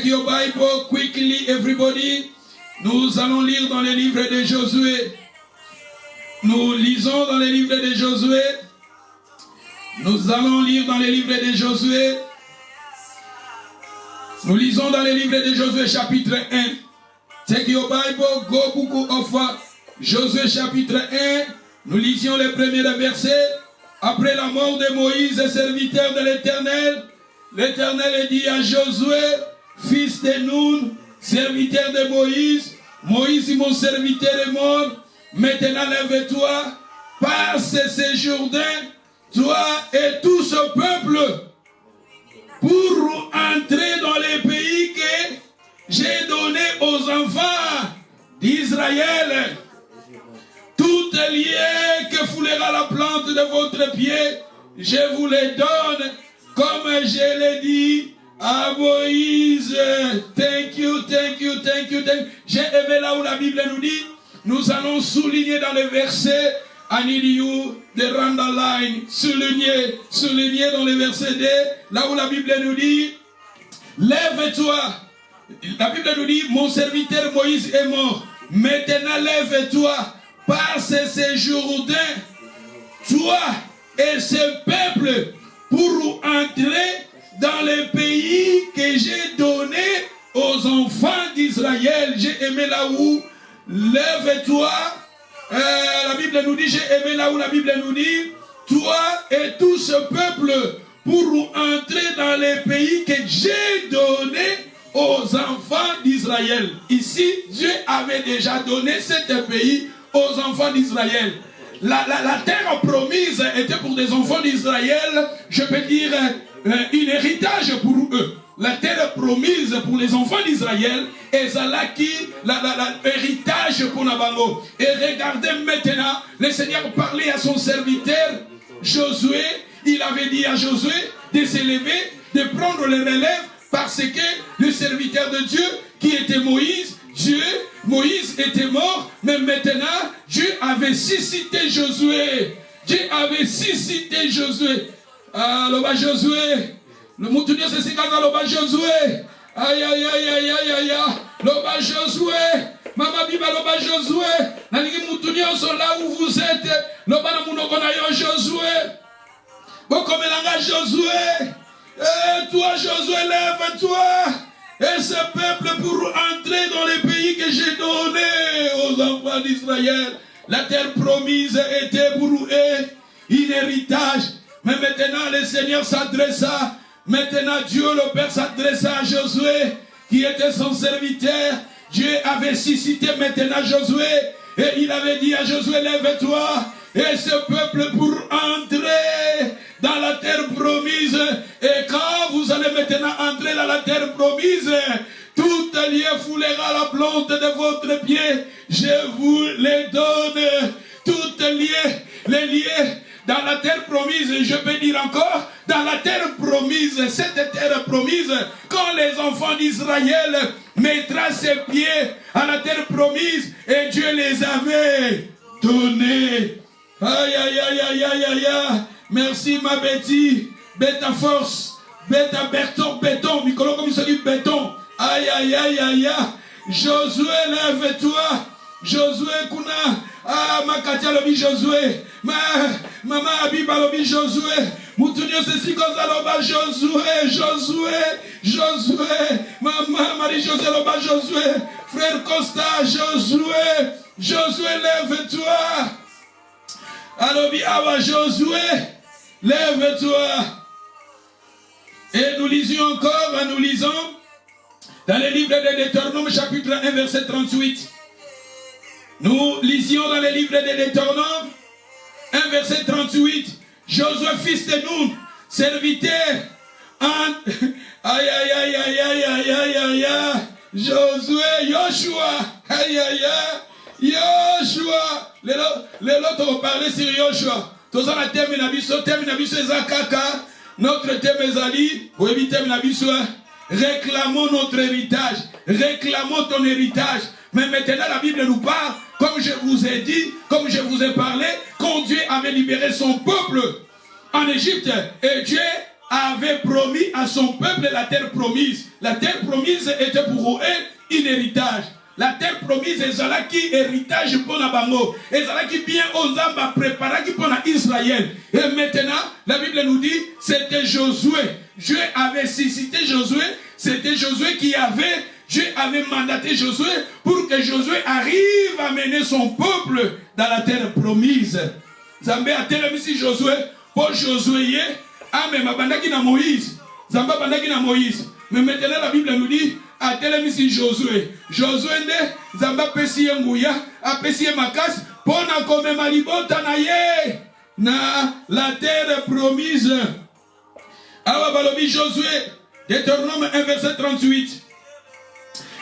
Take your Bible quickly, everybody. Nous allons lire dans les livres de Josué. Nous lisons dans les livres de Josué. Nous allons lire dans les livres de Josué. Nous lisons dans les livres de Josué chapitre 1. Take your Bible, go book of Josué chapitre 1. Nous lisions les premiers versets. Après la mort de Moïse, serviteur de l'Éternel, l'Éternel dit à Josué, fils de Nun, serviteur de Moïse, Moïse, mon serviteur est mort, maintenant lève-toi, passe ce Jourdain, toi et tout ce peuple, pour entrer dans les pays que j'ai donnés aux enfants d'Israël. Tout lié que foulera la plante de votre pied, je vous les donne, comme je l'ai dit à Moïse. Thank you, thank you, thank you, thank you. J'ai aimé là où la Bible nous dit, nous allons souligner dans le verset, I need you to underline, souligner dans le verset 2, là où la Bible nous dit, lève-toi. La Bible nous dit, mon serviteur Moïse est mort, maintenant lève-toi. Passe ce Jourdain, toi et ce peuple, pour entrer dans le pays que j'ai donné aux enfants d'Israël. J'ai aimé là où, lève-toi, la Bible nous dit, j'ai aimé là où la Bible nous dit, toi et tout ce peuple, pour entrer dans le pays que j'ai donné aux enfants d'Israël. Ici, Dieu avait déjà donné cet pays aux enfants d'Israël. La terre promise était pour des enfants d'Israël, je peux dire, un héritage pour eux. La terre promise pour les enfants d'Israël est l'héritage pour Nabango. Et regardez maintenant, le Seigneur parlait à son serviteur Josué. Il avait dit à Josué de s'élever, de prendre le relève, parce que le serviteur de Dieu, qui était Moïse, Moïse était mort, mais maintenant, Dieu avait suscité Josué. Dieu avait suscité Josué. Ah, l'oba Josué. Le moutonnier, c'est ce qu'on a l'oba Josué. Aïe, aïe, aïe, aïe, aïe, aïe, l'oba Josué. Maman Biba, l'oba Josué. La ligue moutonnier, sont là où vous êtes. L'oba namunokona yo Josué. Bokomelanga Josué. Et toi, Josué, lève-toi. Et ce peuple pour entrer dans les pays que j'ai donnés aux enfants d'Israël. La terre promise était pour eux un héritage. Mais maintenant le Seigneur s'adressa. Maintenant Dieu le Père s'adressa à Josué qui était son serviteur. Dieu avait suscité maintenant Josué. Et il avait dit à Josué, lève-toi. Et ce peuple pour entrer dans la terre promise. Et quand vous allez maintenant entrer dans la terre promise, tout lié foulera la plante de votre pied. Je vous les donne. Tout les liés dans la terre promise. Je peux dire encore, dans la terre promise, cette terre promise, quand les enfants d'Israël mettront ses pieds à la terre promise, et Dieu les avait donnés. Aïe, aïe, aïe, aïe, aïe, aïe, aïe. Merci ma Betty. Beta force. Beta béton, béton. Micolo comme il se dit béton. Aïe, aïe, aïe, aïe, aïe. Josué, lève-toi. Josué, Kuna. Ah, ma Katia lobi Josué. Maman Abiba lobi Josué. Moutounio c'est comme loba Josué. Josué. Maman Marie-José loba Josué. Frère Costa, Josué. Josué, lève-toi. Alobi Awa Josué, lève-toi. Et nous lisions encore, nous lisons dans le livre de Deutéronome chapitre 1 verset 38. Nous lisions dans le livre de Deutéronome 1 verset 38. Josué fils de Nun, serviteur aïe aïe aïe aïe aïe aïe aïe aïe aïe. Josué, Yoshua, aïe aïe aïe. Yoshua, les autres ont parlé sur Yoshua. Tous en a thème nabiso ezakaka. Notre thème ezali, pour éviter nabiso, réclamons notre héritage, réclamons ton héritage. Mais maintenant la Bible nous parle, comme je vous ai dit, comme je vous ai parlé, quand Dieu avait libéré son peuple en Égypte, et Dieu avait promis à son peuple la terre promise. La terre promise était pour eux un héritage. La terre promise est qui héritage pour la bango. Et qui bien aux âmes préparé pour Israël. Et maintenant, la Bible nous dit, c'était Josué. Dieu avait suscité Josué. C'était Josué qui avait, Dieu avait mandaté Josué pour que Josué arrive à mener son peuple dans la terre promise. Zambé a tellement si Josué, pour Josué, mais bandaki na Moïse. Zamba bandaki na Moïse. Mais maintenant la Bible nous dit, a tellement si Josué. Josué ne, Zamba pesi ngouya, a pesi makas, pona comme malibota na ye, na la terre promise. Awa balobi Josué, Deutéronome 1 verset 38.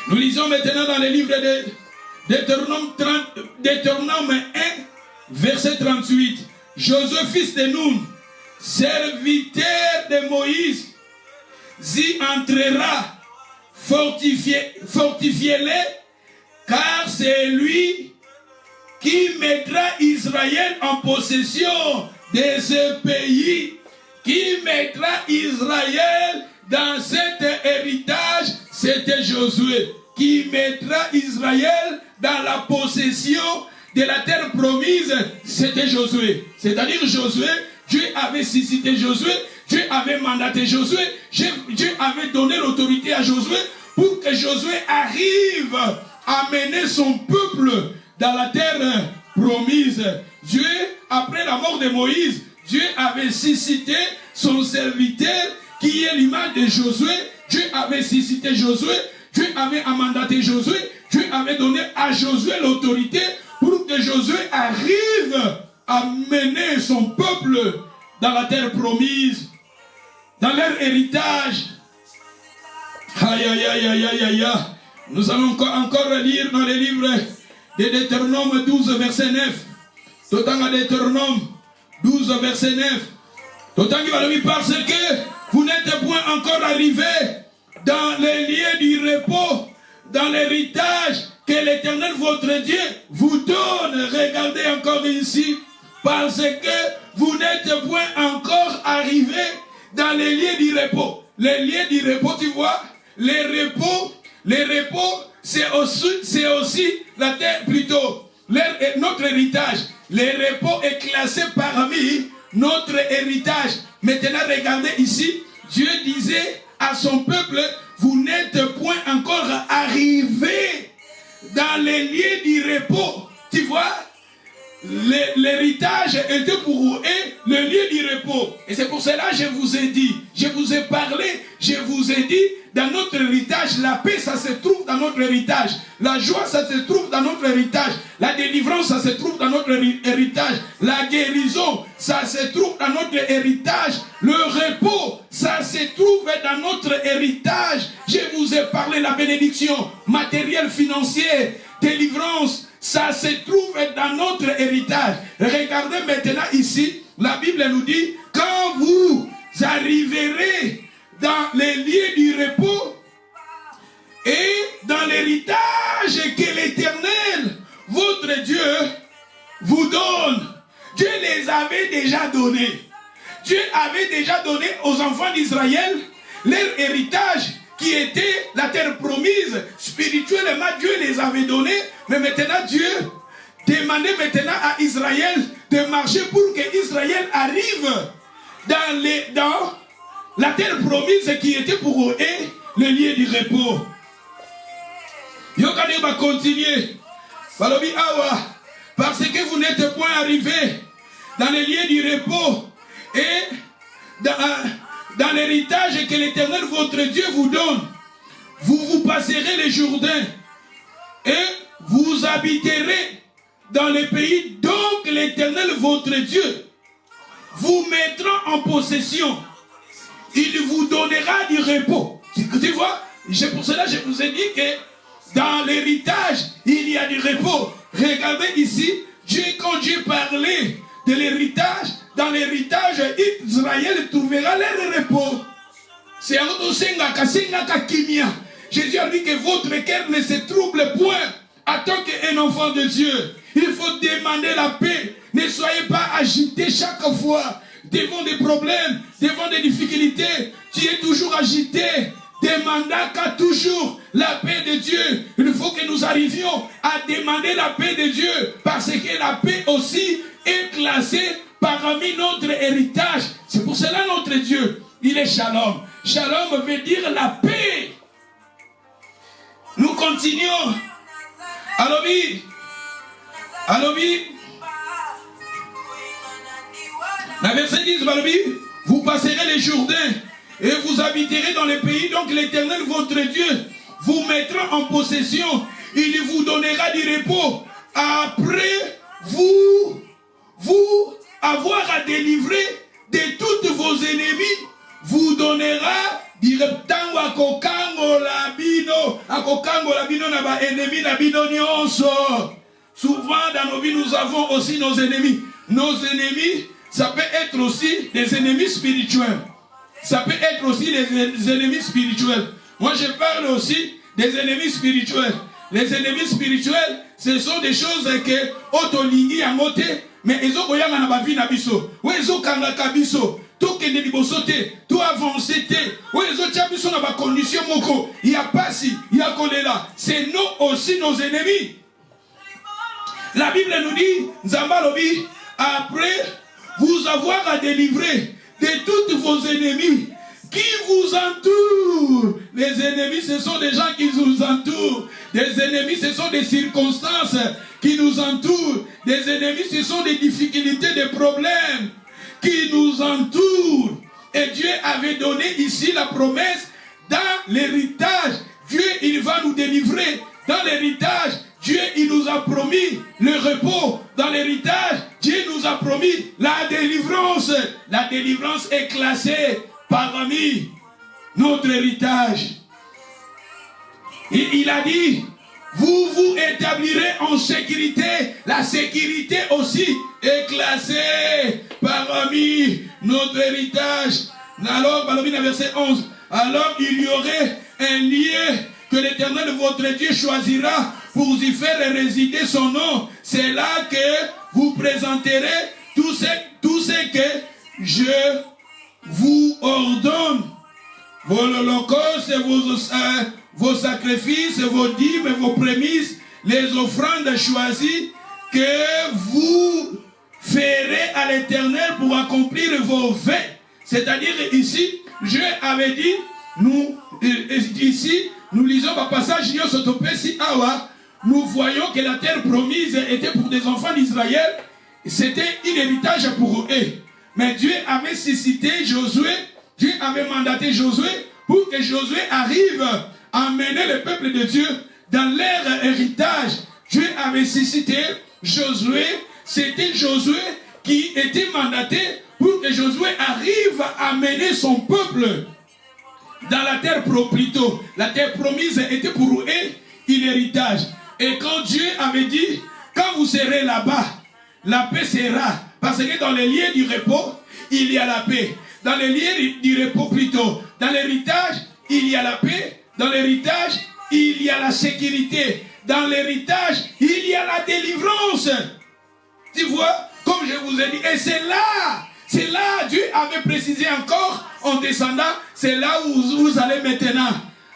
Nous lisons maintenant dans le livre de Deutéronome 1 verset 38. Josué fils de Nun, serviteur de Moïse, y entrera, fortifiez-les, car c'est lui qui mettra Israël en possession de ce pays, qui mettra Israël dans cet héritage. C'était Josué qui mettra Israël dans la possession de la terre promise. C'était Josué. C'est-à-dire Josué, Dieu avait suscité Josué, Dieu avait mandaté Josué, Dieu avait donné l'autorité à Josué pour que Josué arrive à mener son peuple dans la terre promise. Dieu, après la mort de Moïse, Dieu avait suscité son serviteur qui est l'image de Josué. Dieu avait suscité Josué, Dieu avait mandaté Josué, Dieu avait donné à Josué l'autorité pour que Josué arrive à mener son peuple dans la terre promise, dans leur héritage. Aïe, aïe, aïe, aïe, aïe, aïe. Nous allons encore lire dans les livres de Deutéronome 12, verset 9. D'autant à Deutéronome 12, verset 9. D'autant qu'il va lui parce que vous n'êtes point encore arrivé dans les lieux du repos, dans l'héritage que l'Éternel votre Dieu vous donne. Regardez encore ici, parce que vous n'êtes point encore arrivé dans les lieux du repos. Les lieux du repos, tu vois, les repos, c'est aussi la terre plutôt, notre héritage. Les repos est classé parmi notre héritage. Maintenant, regardez ici, Dieu disait à son peuple, vous n'êtes point encore arrivé dans les lieux du repos. Tu vois, l'héritage était pour eux le lieu du repos. Et c'est pour cela que je vous ai dit, je vous ai parlé, je vous ai dit, dans notre héritage, la paix, ça se trouve dans notre héritage. La joie, ça se trouve dans notre héritage. La délivrance, ça se trouve dans notre héritage. La guérison, ça se trouve dans notre héritage. Le repos, ça se trouve dans notre héritage. Je vous ai parlé de la bénédiction matérielle, financière, délivrance, ça se trouve dans notre héritage. Regardez maintenant ici, la Bible nous dit, quand vous arriverez dans les lieux du repos et dans l'héritage que l'Éternel, votre Dieu, vous donne. Dieu les avait déjà donnés. Dieu avait déjà donné aux enfants d'Israël leur héritage qui était la terre promise. Spirituellement, Dieu les avait donnés. Mais maintenant, Dieu demandait maintenant à Israël de marcher pour que Israël arrive dans la terre promise qui était pour eux le lieu du repos. Yokane va continuer. Balobi awa. Parce que vous n'êtes point arrivés dans le lieu du repos et dans l'héritage que l'Éternel votre Dieu vous donne. Vous passerez le Jourdain et vous habiterez dans le pays donc l'Éternel votre Dieu vous mettra en possession. Il vous donnera du repos. Tu vois, c'est pour cela que je vous ai dit que dans l'héritage, il y a du repos. Regardez ici, quand Dieu parlait de l'héritage, dans l'héritage, Israël trouvera leur repos. C'est un autre Kimia. Jésus a dit que votre cœur ne se trouble point en tant qu'un enfant de Dieu. Il faut demander la paix. Ne soyez pas agité chaque fois. devant des problèmes, devant des difficultés, tu es toujours agité, demandant qu'à toujours la paix de Dieu. Il faut que nous arrivions à demander la paix de Dieu, parce que la paix aussi est classée parmi notre héritage. C'est pour cela notre Dieu, il est Shalom. Shalom veut dire la paix. Nous continuons. Alobi. Alobi. La verset 10, Alobi. Vous passerez les Jourdains et vous habiterez dans les pays. Donc l'Éternel, votre Dieu, vous mettra en possession. Il vous donnera du repos. Après vous avoir à délivrer de tous vos ennemis, vous donnera du reptango à kokango la bino na ba ennemi na bino nyonso. Souvent dans nos vies nous avons aussi nos ennemis. Nos ennemis, ça peut être aussi des ennemis spirituels. Ça peut être aussi des ennemis spirituels. Moi je parle aussi des ennemis spirituels. Les ennemis spirituels, ce sont des choses que otolingi à moté, mais ils ont koyanga na ba vie na biso. Ou ils ont kangaka biso. Tout que ne libosote, tout avancé, ou ils ont biso na ba condition moko. Il y a pas si, il y a kolela. C'est nous aussi nos ennemis. La Bible nous dit, Nzambalobi, après vous avoir à délivrer de tous vos ennemis qui vous entourent. Les ennemis, ce sont des gens qui nous entourent. Des ennemis, ce sont des circonstances qui nous entourent. Des ennemis, ce sont des difficultés, des problèmes qui nous entourent. Et Dieu avait donné ici la promesse dans l'héritage. Dieu, il va nous délivrer. Dans l'héritage, Dieu, il nous a promis le repos. Dans l'héritage, Dieu nous a promis la délivrance. La délivrance est classée parmi notre héritage. Et il a dit, vous vous établirez en sécurité. La sécurité aussi est classée parmi notre héritage. Alors, verset 11, alors il y aurait un lieu que l'Éternel votre Dieu choisira pour y faire résider son nom. C'est là que vous présenterez tout ce que je vous ordonne. Vos holocaustes, vos sacrifices, vos dîmes, vos prémices, les offrandes choisies que vous ferez à l'Éternel pour accomplir vos vœux. C'est-à-dire ici, Dieu avait dit, ici, nous lisons le passage, nous voyons que la terre promise était pour des enfants d'Israël. C'était un héritage pour eux. Mais Dieu avait suscité Josué, Dieu avait mandaté Josué pour que Josué arrive à mener le peuple de Dieu dans leur héritage. Dieu avait suscité Josué, c'était Josué qui était mandaté pour que Josué arrive à mener son peuple dans la terre plutôt. La terre promise était pour eux un héritage. Et quand Dieu avait dit, quand vous serez là-bas, la paix sera. Parce que dans les lieux du repos, il y a la paix. Dans les lieux du repos plutôt, dans l'héritage, il y a la paix. Dans l'héritage, il y a la sécurité. Dans l'héritage, il y a la délivrance. Tu vois, comme je vous ai dit, et c'est là, Dieu avait précisé encore en descendant, c'est là où vous allez maintenant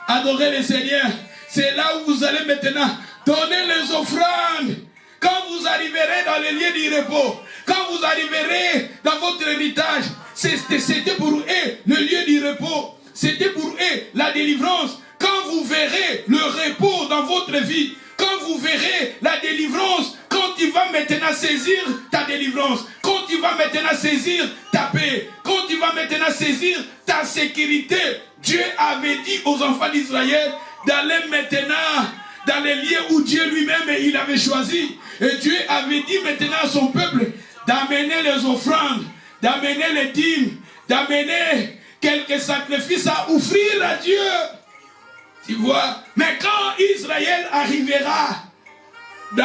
adorer le Seigneur. C'est là où vous allez maintenant donner les offrandes. Quand vous arriverez dans les lieux du repos, quand vous arriverez dans votre héritage, c'était pour eux le lieu du repos. C'était pour eux la délivrance. Quand vous verrez le repos dans votre vie, quand vous verrez la délivrance, quand tu vas maintenant saisir ta délivrance, quand tu vas maintenant saisir ta paix, quand tu vas maintenant saisir ta sécurité, Dieu avait dit aux enfants d'Israël d'aller maintenant dans les lieux où Dieu lui-même il avait choisi. Et Dieu avait dit maintenant à son peuple d'amener les offrandes, d'amener les dîmes, d'amener quelques sacrifices à offrir à Dieu. Tu vois? Mais quand Israël arrivera dans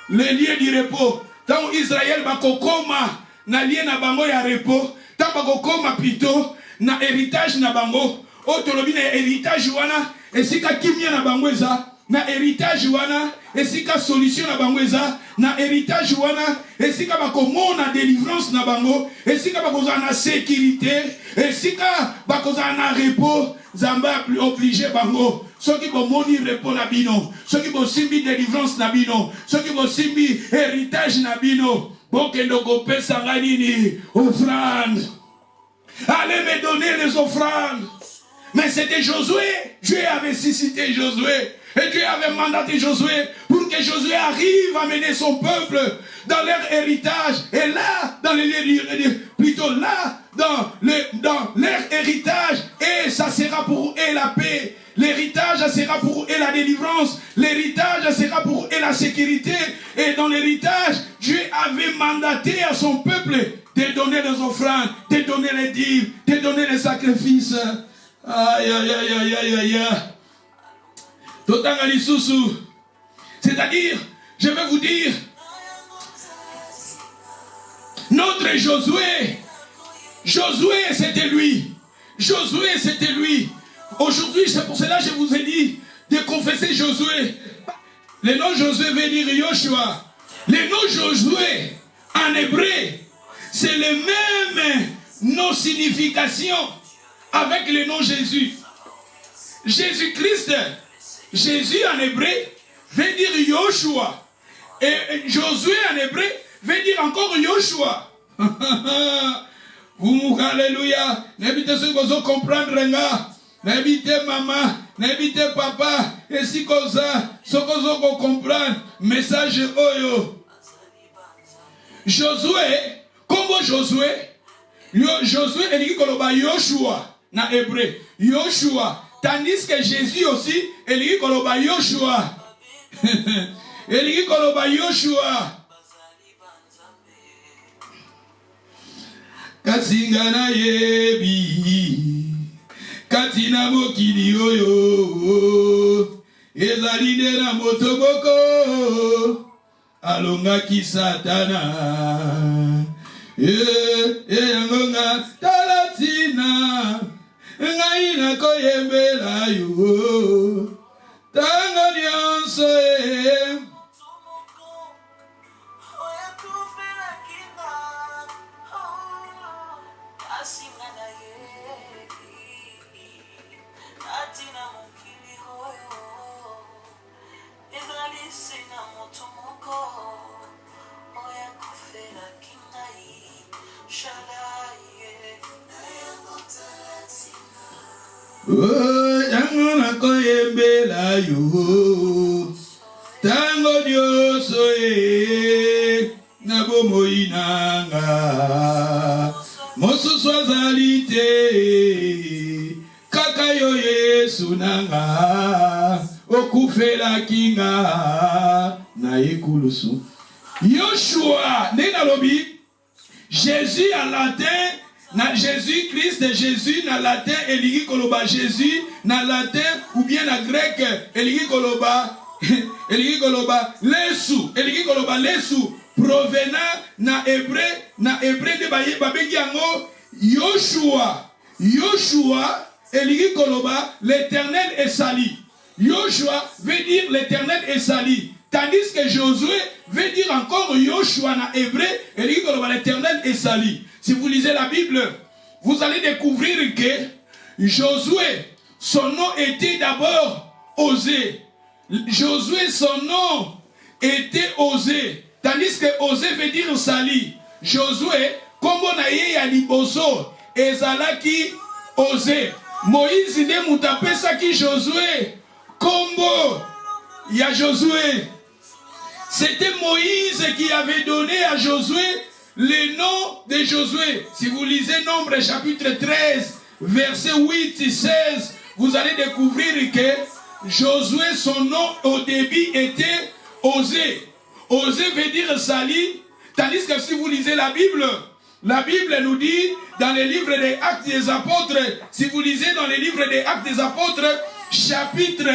les lieux du repos, quand Israël va kokoma na lieu na bango ya repos, tant va kokoma plutôt na héritage na bango, otolobi na héritage wana, esika kimia na bango eza, na héritage wana, esika solution na bango eza na héritage wana, esika bakomona délivrance na bango, esika bakozala na sécurité, esika bakozala na repos, Zamba obligé bango. Ceux qui vont mourir repos na bino, ceux qui vont simbi délivrance na bino, ceux qui vont simbi héritage na bino. Bon que nous copons sanganini offrande. Allez me donner les offrandes. Mais c'était Josué. Dieu avait suscité Josué. Et Dieu avait mandaté Josué pour que Josué arrive à mener son peuple dans leur héritage. Et là, plutôt là, dans leur héritage, et ça sera pour eux la paix. L'héritage sera pour eux la délivrance. L'héritage sera pour eux la sécurité. Et dans l'héritage, Dieu avait mandaté à son peuple de donner les offrandes, de donner les dîmes, de donner les sacrifices. Aïe, aïe, aïe, aïe, aïe, aïe. C'est-à-dire, je vais vous dire, notre Josué c'était lui. Josué c'était lui. Aujourd'hui, c'est pour cela que je vous ai dit de confesser Josué. Le nom Josué veut dire Yoshua. Le nom Josué en hébreu, c'est le même nom signification avec le nom Jésus. Jésus-Christ, Jésus en hébreu veut dire Yoshua. Et Josué en hébreu veut dire encore Yoshua. Alléluia. N'habitez ce que vous comprenez. N'habitez maman, n'habitez papa. Et si comme ça, ce que vous comprenez. Message Oyo. Josué, comme Josué, Josué est dit que Yoshua na hébreu. Yoshua. Tandis que Jésus aussi, il dit que Yoshua. Il dit que Yoshua. Kasingana yebi Katina mokili oyo Ezaline na motoboko Alonga ki satana Yangonga talatina Ngaina koyembela yo Tango nyonso Tango na koyembela yo Tango nyonso na bomoi nanga mosusu azali te kaka yo Yesu nanga okufela kinga na ekulusu. Yoshua nena lobi Jésus en latin na Jésus-Christ, Jésus na latin eligi koloba Jésus na latin ou bien na grec eligi koloba lesu, eligi koloba lesu provenant na hébreu de babengi yango Yoshua. Yoshua eligi koloba l'éternel est sali. Yoshua veut dire l'éternel est sali. Tandis que Josué veut dire encore Yoshua na hébreu eligi koloba l'éternel est sali. Si vous lisez la Bible, vous allez découvrir que Josué, son nom était d'abord Osée. Josué, son nom était Osée. Tandis que Osée veut dire sali. Josué, comme on a eu à Liboso, ezalaki Osée. Moïse ne moutapesa ki Josué. Combo, il y a Josué. C'était Moïse qui avait donné à Josué le nom de Josué. Si vous lisez Nombre chapitre 13, versets 8 et 16, vous allez découvrir que Josué, son nom au début était Osée. Osée veut dire sali, tandis que si vous lisez la Bible nous dit dans les livres des Actes des Apôtres, si vous lisez dans les livres des Actes des Apôtres, chapitre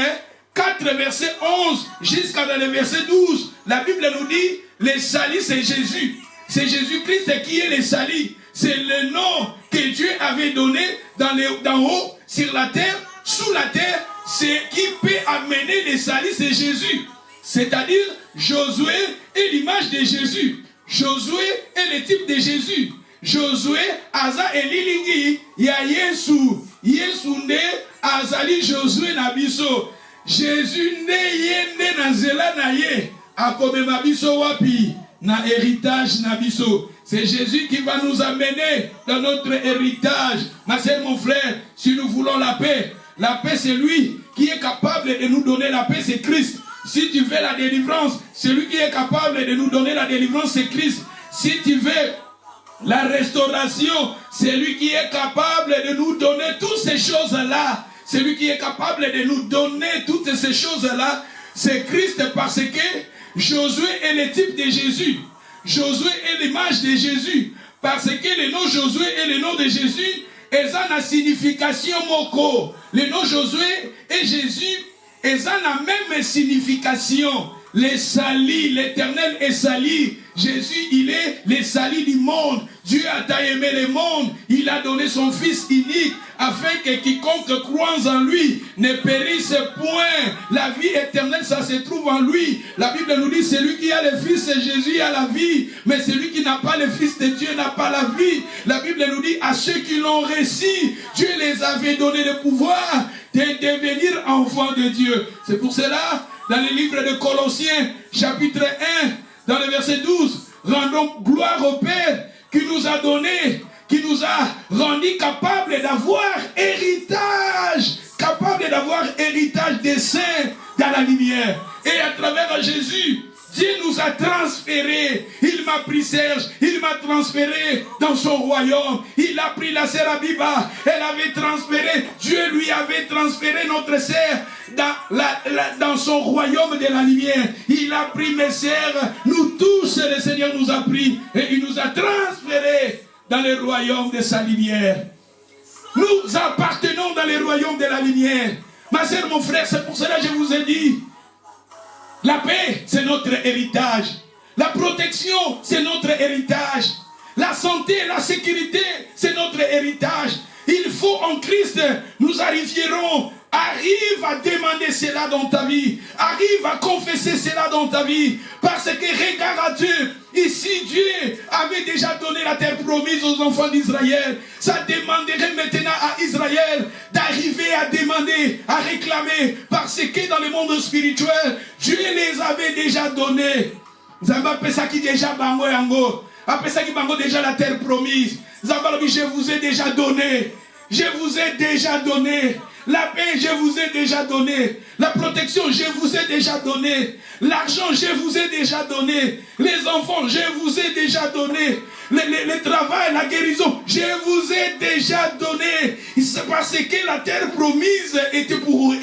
4, verset 11, jusqu'à dans le verset 12, la Bible nous dit, le sali c'est Jésus. C'est Jésus-Christ qui est le sali. C'est le nom que Dieu avait donné d'en haut, sur la terre, sous la terre. C'est qui peut amener les salis, c'est Jésus. C'est-à-dire, Josué est l'image de Jésus. Josué est le type de Jésus. Josué, aza elilingi, ya Yesu. Yesu nde azali Josué na biso. Jésus nde yende na zela na ye. Akomema biso wapi? Na héritage na biso. C'est Jésus qui va nous amener dans notre héritage. Ma sœur, mon frère, si nous voulons la paix c'est lui qui est capable de nous donner la paix, c'est Christ. Si tu veux la délivrance, c'est lui qui est capable de nous donner la délivrance, c'est Christ. Si tu veux la restauration, c'est lui qui est capable de nous donner toutes ces choses-là. C'est lui qui est capable de nous donner toutes ces choses-là. C'est Christ, parce que Josué est le type de Jésus. Josué est l'image de Jésus. Parce que le nom Josué et le nom de Jésus, ils ont la signification moko. Le nom Josué et Jésus, ils ont la même signification. Les salis, l'Éternel est sali. Jésus, il est le sali du monde. Dieu a tant aimé le monde, il a donné son Fils unique, afin que quiconque croit en lui ne périsse point. La vie éternelle, ça se trouve en lui. La Bible nous dit, c'est lui qui a le Fils de Jésus a la vie, mais celui qui n'a pas le Fils de Dieu n'a pas la vie. La Bible nous dit, à ceux qui l'ont reçu, Dieu les avait donné le pouvoir de devenir enfants de Dieu. C'est pour cela, dans le livre de Colossiens, chapitre 1, dans le verset 12, rendons gloire au Père qui nous a donné, qui nous a rendu capables d'avoir héritage des saints dans la lumière. Et à travers Jésus, Dieu nous a transférés. Il m'a pris Serge, il m'a transféré dans son royaume. Il a pris la sœur Abiba, elle avait transféré, Dieu lui avait transféré notre sœur dans son royaume de la lumière. Il a pris mes sœurs, nous tous, le Seigneur nous a pris et il nous a transférés dans le royaume de sa lumière. Nous appartenons dans le royaume de la lumière. Ma sœur, mon frère, c'est pour cela que je vous ai dit, la paix, c'est notre héritage. La protection, c'est notre héritage. La santé, la sécurité, c'est notre héritage. Il faut en Christ, nous arriverons. Arrive à demander cela dans ta vie. Arrive à confesser cela dans ta vie. Parce que regarde à Dieu. Ici, Dieu avait déjà donné la terre promise aux enfants d'Israël. Ça demanderait maintenant à Israël d'arriver à demander, à réclamer. Parce que dans le monde spirituel, Dieu les avait déjà donnés. Zamba pesa qui déjà bango yango. Apesa qui bango déjà la terre promise. Zamba je vous ai déjà donné. Je vous ai déjà donné. La paix, je vous ai déjà donné. La protection, je vous ai déjà donné. L'argent, je vous ai déjà donné. Les enfants, je vous ai déjà donné. Le travail, la guérison, je vous ai déjà donné. C'est parce que la terre promise était pour eux.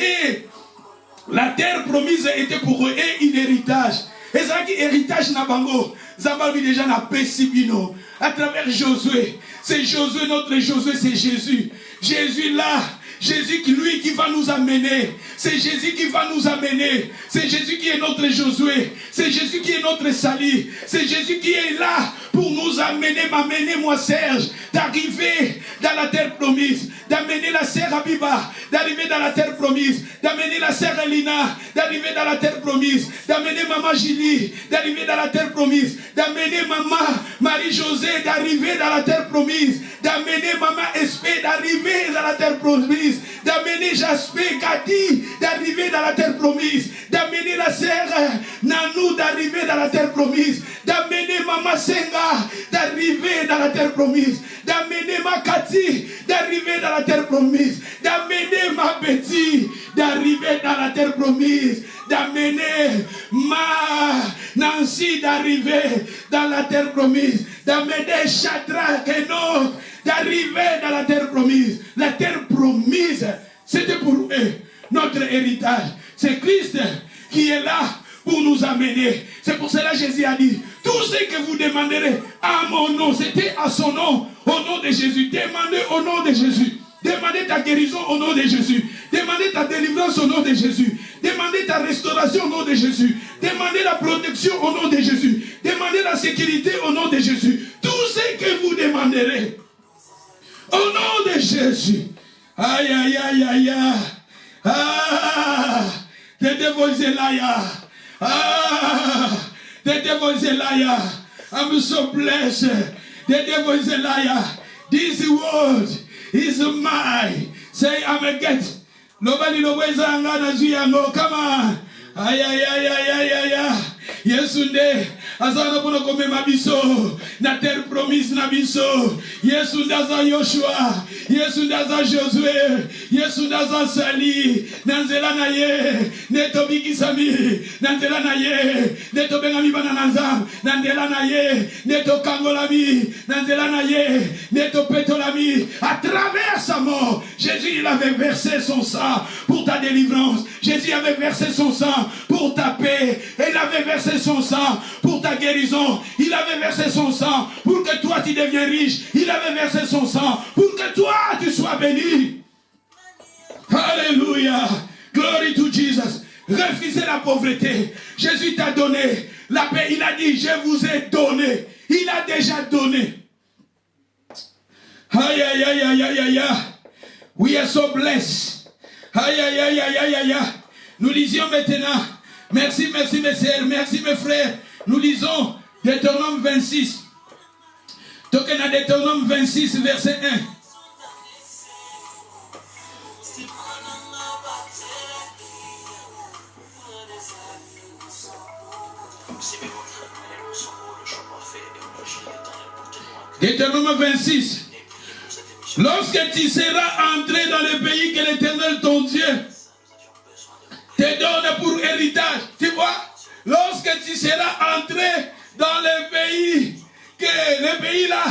La terre promise était pour eux un héritage. Et ça qui héritage na bango. Zababi déjà na pesibino. À travers Josué. C'est Josué, notre Josué, c'est Jésus. Jésus là. Jésus, lui qui va nous amener. C'est Jésus qui va nous amener. C'est Jésus qui est notre Josué. C'est Jésus qui est notre salut. C'est Jésus qui est là pour nous amener, m'amener moi Serge, d'arriver dans la terre promise, d'amener la sœur Abiba, d'arriver dans la terre promise, d'amener la sœur Elina, d'arriver dans la terre promise, d'amener maman Julie, d'arriver dans la terre promise, d'amener maman Marie-Josée, d'arriver dans la terre promise, d'amener maman Espé, d'arriver dans la terre promise, d'amener Jaspé, Gadi, d'arriver dans la terre promise, d'amener la sœur Nanou, d'arriver dans la terre promise, d'amener maman Senga, d'arriver dans la terre promise, d'amener ma Cathy, d'arriver dans la terre promise, d'amener ma Betty, d'arriver dans la terre promise, d'amener ma Nancy, d'arriver dans la terre promise, d'amener Shadrach et Enoch, d'arriver dans la terre promise. La terre promise, c'était pour eux notre héritage. C'est Christ qui est là pour nous amener. C'est pour cela que Jésus a dit, tout ce que vous demanderez à mon nom, c'était à son nom, au nom de Jésus. Demandez au nom de Jésus. Demandez ta guérison au nom de Jésus. Demandez ta délivrance au nom de Jésus. Demandez ta restauration au nom de Jésus. Demandez la protection au nom de Jésus. Demandez la sécurité au nom de Jésus. Tout ce que vous demanderez au nom de Jésus. Aïe, aïe, aïe, aïe, aïe. Ah, Tedevozelaya. Ah, the devil is a liar. I'm so blessed. The devil is a liar. This word is mine. Say, I'm a get. Nobody knows I'm gonna see. Come on. Ay, ay, ay, ay, ay, ay, ay. Yesunde, azana bono kome mabiso, na terre promise na biso. Yesunde aza Yoshua, Yesunde aza Josué, Yesunde aza Sali, nanzela na ye, neto bikisami, nanzela na ye, neto bengami banananza, nanzela na ye, neto kangolami, nanzela na ye, neto petolami. À travers sa mort, Jésus il avait versé son sang pour ta délivrance. Jésus avait versé son sang pour ta paix. Et il avait versé son sang pour ta guérison. Il avait versé son sang pour que toi tu deviens riche. Il avait versé son sang pour que toi tu sois béni. Alléluia. Glory to Jesus. Refusez la pauvreté. Jésus t'a donné la paix. Il a dit, je vous ai donné. Il a déjà donné. Aïe, aïe, aïe, aïe, aïe, aïe. We are so blessed. Aïe, aïe, aïe, aïe, aïe, aïe. Nous lisions maintenant. Merci, merci mes sœurs, merci mes frères. Nous lisons Deutéronome 26. Donc on a Deutéronome 26, verset 1. Deutéronome 26. Lorsque tu seras entré dans le pays que l'Éternel ton Dieu te donne pour héritage, tu vois, lorsque tu seras entré dans le pays, que le pays là,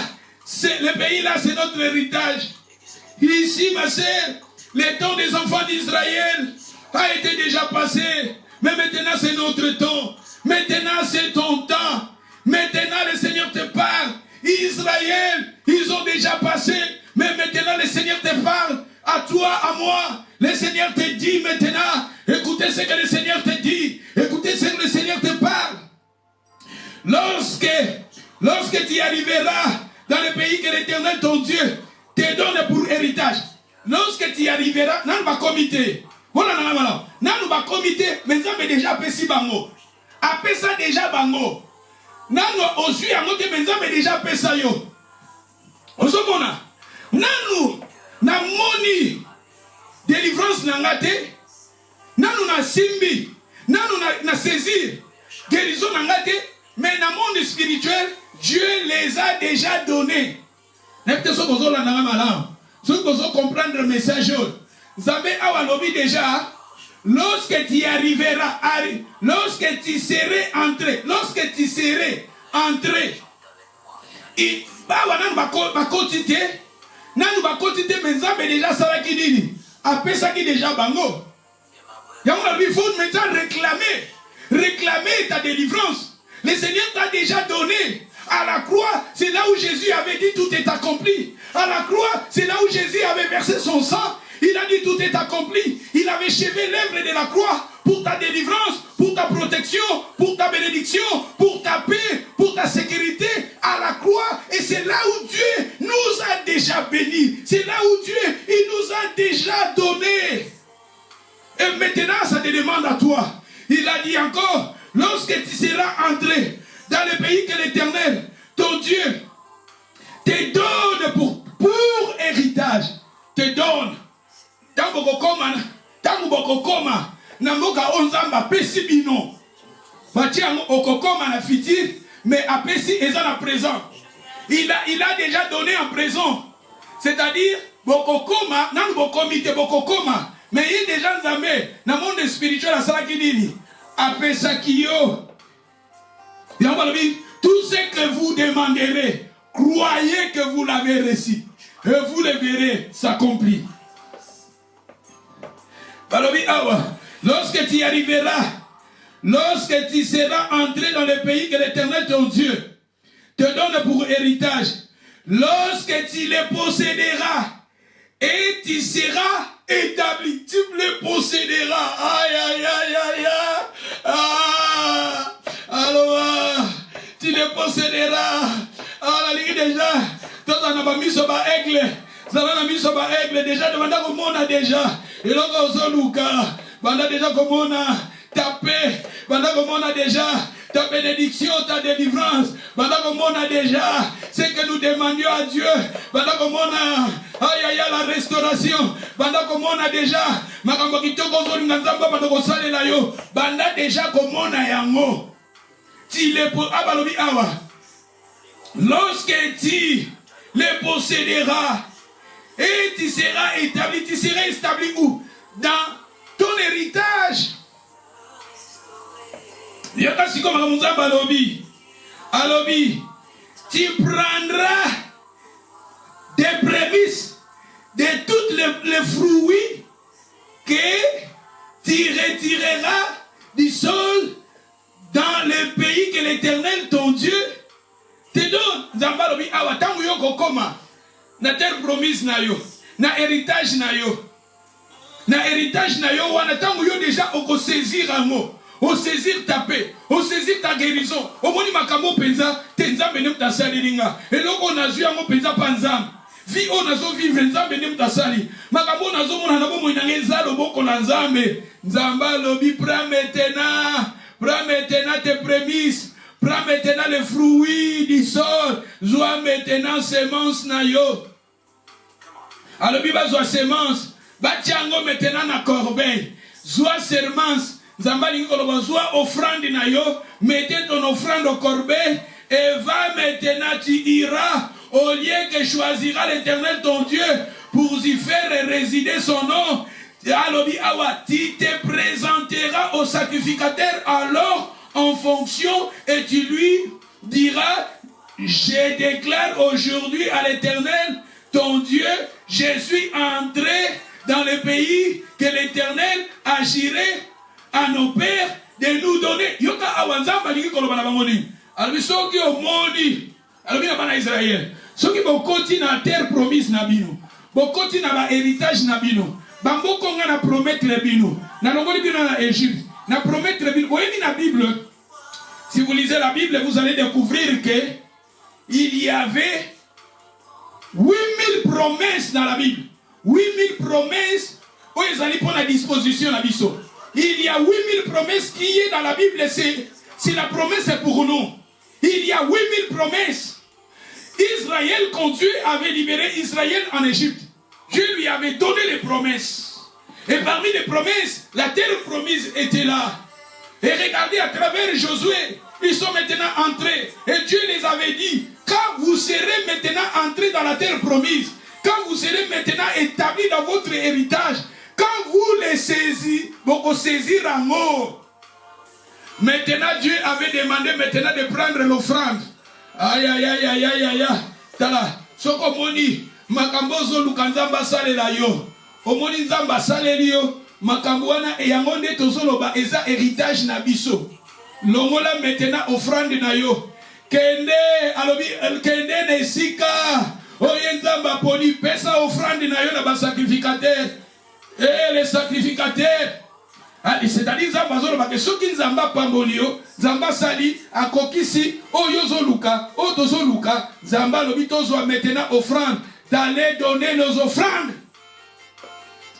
c'est notre héritage. Ici, ma sœur, le temps des enfants d'Israël a été déjà passé, mais maintenant c'est notre temps. Maintenant c'est ton temps. Maintenant le Seigneur te parle. Israël, ils ont déjà passé, mais maintenant le Seigneur te parle. À toi, à moi, le Seigneur te dit maintenant, écoutez ce que le Seigneur te dit, écoutez ce que le Seigneur te parle. Lorsque tu arriveras dans le pays que l'Éternel ton Dieu te donne pour héritage, lorsque tu arriveras, nan ba comité, voilà nan ba comité, mais ça déjà pesi bango, après ça déjà bango, nan osui angote mais ça déjà pesa yo, osomona, nanu na moni délivrance nangate, nanu na simbi, nanu na saisir guérison nangate, mais dans le monde spirituel, Dieu les a déjà donnés. N'est-ce que vous allez comprendre le message? Zambé awalobi déjà, lorsque tu arriveras, lorsque tu serais entré, il va continuer, nan va continuer, mais Zambé déjà ça va qui dit, après ça qui déjà bango. Il faut maintenant réclamer ta délivrance. Le Seigneur t'a déjà donné. À la croix, c'est là où Jésus avait dit tout est accompli. À la croix, c'est là où Jésus avait versé son sang. Il a dit tout est accompli. Il avait achevé l'œuvre de la croix pour ta délivrance, pour ta protection, pour ta bénédiction, pour ta paix, pour ta sécurité. À la croix, et c'est là où Dieu nous a déjà bénis. C'est là où Dieu, il nous a déjà donné. Et maintenant, ça te demande à toi. Il a dit encore, lorsque tu seras entré dans le pays que l'Éternel, ton Dieu, te donne pour héritage, te donne. Tango bokokoma, namboka onzamba pesi bino. Bati okokoma na fitir, mais apesi eza na présent. Il a déjà donné en présent. C'est-à-dire, bokokoma, nan bokomite bokokoma, mais il y a déjà nzambe, dans le monde spirituel, à ça qui dit, apesa kiyo. Tout ce que vous demanderez, croyez que vous l'avez reçu. Et vous le verrez s'accomplir. Lorsque tu arriveras, lorsque tu seras entré dans le pays que l'Éternel ton Dieu te donne pour héritage, lorsque tu le posséderas et tu seras établi, tu le posséderas. Aïe, aïe, aïe, aïe, aïe. Ah, alors, tu le posséderas. Ah, la ligue déjà, toi, on a mis sur ma aigle. Ça va mis sur ma aigle déjà, demanda comme on a déjà. Et là, on a déjà comme on a. ta paix, pendant qu'on a déjà ta bénédiction, ta délivrance, pendant qu'on a déjà ce que nous demandions à Dieu, pendant qu'on a la restauration, pendant qu'on a déjà banda déjà comme a yango. Lorsque tu les posséderas et tu seras établi où? Dans ton héritage. Tu prendras des prémices de tous les fruits que tu retireras du sol dans le pays que l'Éternel, ton Dieu, te donne. Zambalobi awa tangu yoko koma na terre promise na yo, na héritage na yo. Na héritage na yo wana tangu yo déjà oko saisir ango. Au saisir ta paix, au saisir ta guérison. Au moni makamo penza, tenzambe nem ta saliringa. Et loko nazu yango penza panzam. Vi o nazo vivre nzambe nem ta sali. Makamo nazo mona nabo moina ngezalo boko na nzambe. Nzamba lobi prends maintenant tes prémices. Prends maintenant les fruits du sol. Zoa maintenant semence na yo. Alobi ba zoa semence. Ba tiango maintenant na corbeille. Zoa semence. Zambali soit offrande na yo, mettez ton offrande au corbeille et va maintenant, tu iras au lieu que choisira l'Éternel ton Dieu pour y faire résider son nom. Tu te présenteras au sacrificateur alors en fonction et tu lui diras, je déclare aujourd'hui à l'Éternel ton Dieu, je suis entré dans le pays que l'Éternel agirait à nos pères de nous donner. Yoka awanza balingi kolobana bangoni. Alors soki omoni, alors bina bana Israël. Soki bokoti na terre promise na bino. Bokoti na ba héritage na bino. Bamboko nga na promettre bino. Na longoli bino na Égypte. Na promettre bino. Voyez na Bible. Si vous lisez la Bible, vous allez découvrir que il y avait 8000 promesses dans la Bible. 8000 promesses où ils allaient prendre la disposition la biso. Il y a 8000 promesses qui est dans la Bible, c'est la promesse pour nous. Il y a 8000 promesses. Israël, quand Dieu avait libéré Israël en Égypte, Dieu lui avait donné les promesses. Et parmi les promesses, la terre promise était là. Et regardez à travers Josué, ils sont maintenant entrés. Et Dieu les avait dit, quand vous serez maintenant entrés dans la terre promise, quand vous serez maintenant établis dans votre héritage, quand vous les saisissez, vous saisir en haut. Maintenant, Dieu avait demandé maintenant de prendre l'offrande. Aïe, aïe, aïe, aïe, aïe, aïe, aïe. Tala, soko moni, makambozo lukanzamba sale la yo. Omoni nzamba sale yo, makamboana et yangonde tozoloba eza héritage na biso. Longola maintenant offrande na yo. Kende, alobi, kende nesika. Oye nzamba poni, pesa offrande na yo na ba sacrificateur. Et les sacrificateurs, c'est-à-dire Zamba que ceux qui Zamba Pambolio, Zamba Sali, Akokisi, Oyozo Luka, Otozo Luka, Zamba Lobitozo maintenant offrande, d'aller donner nos offrandes.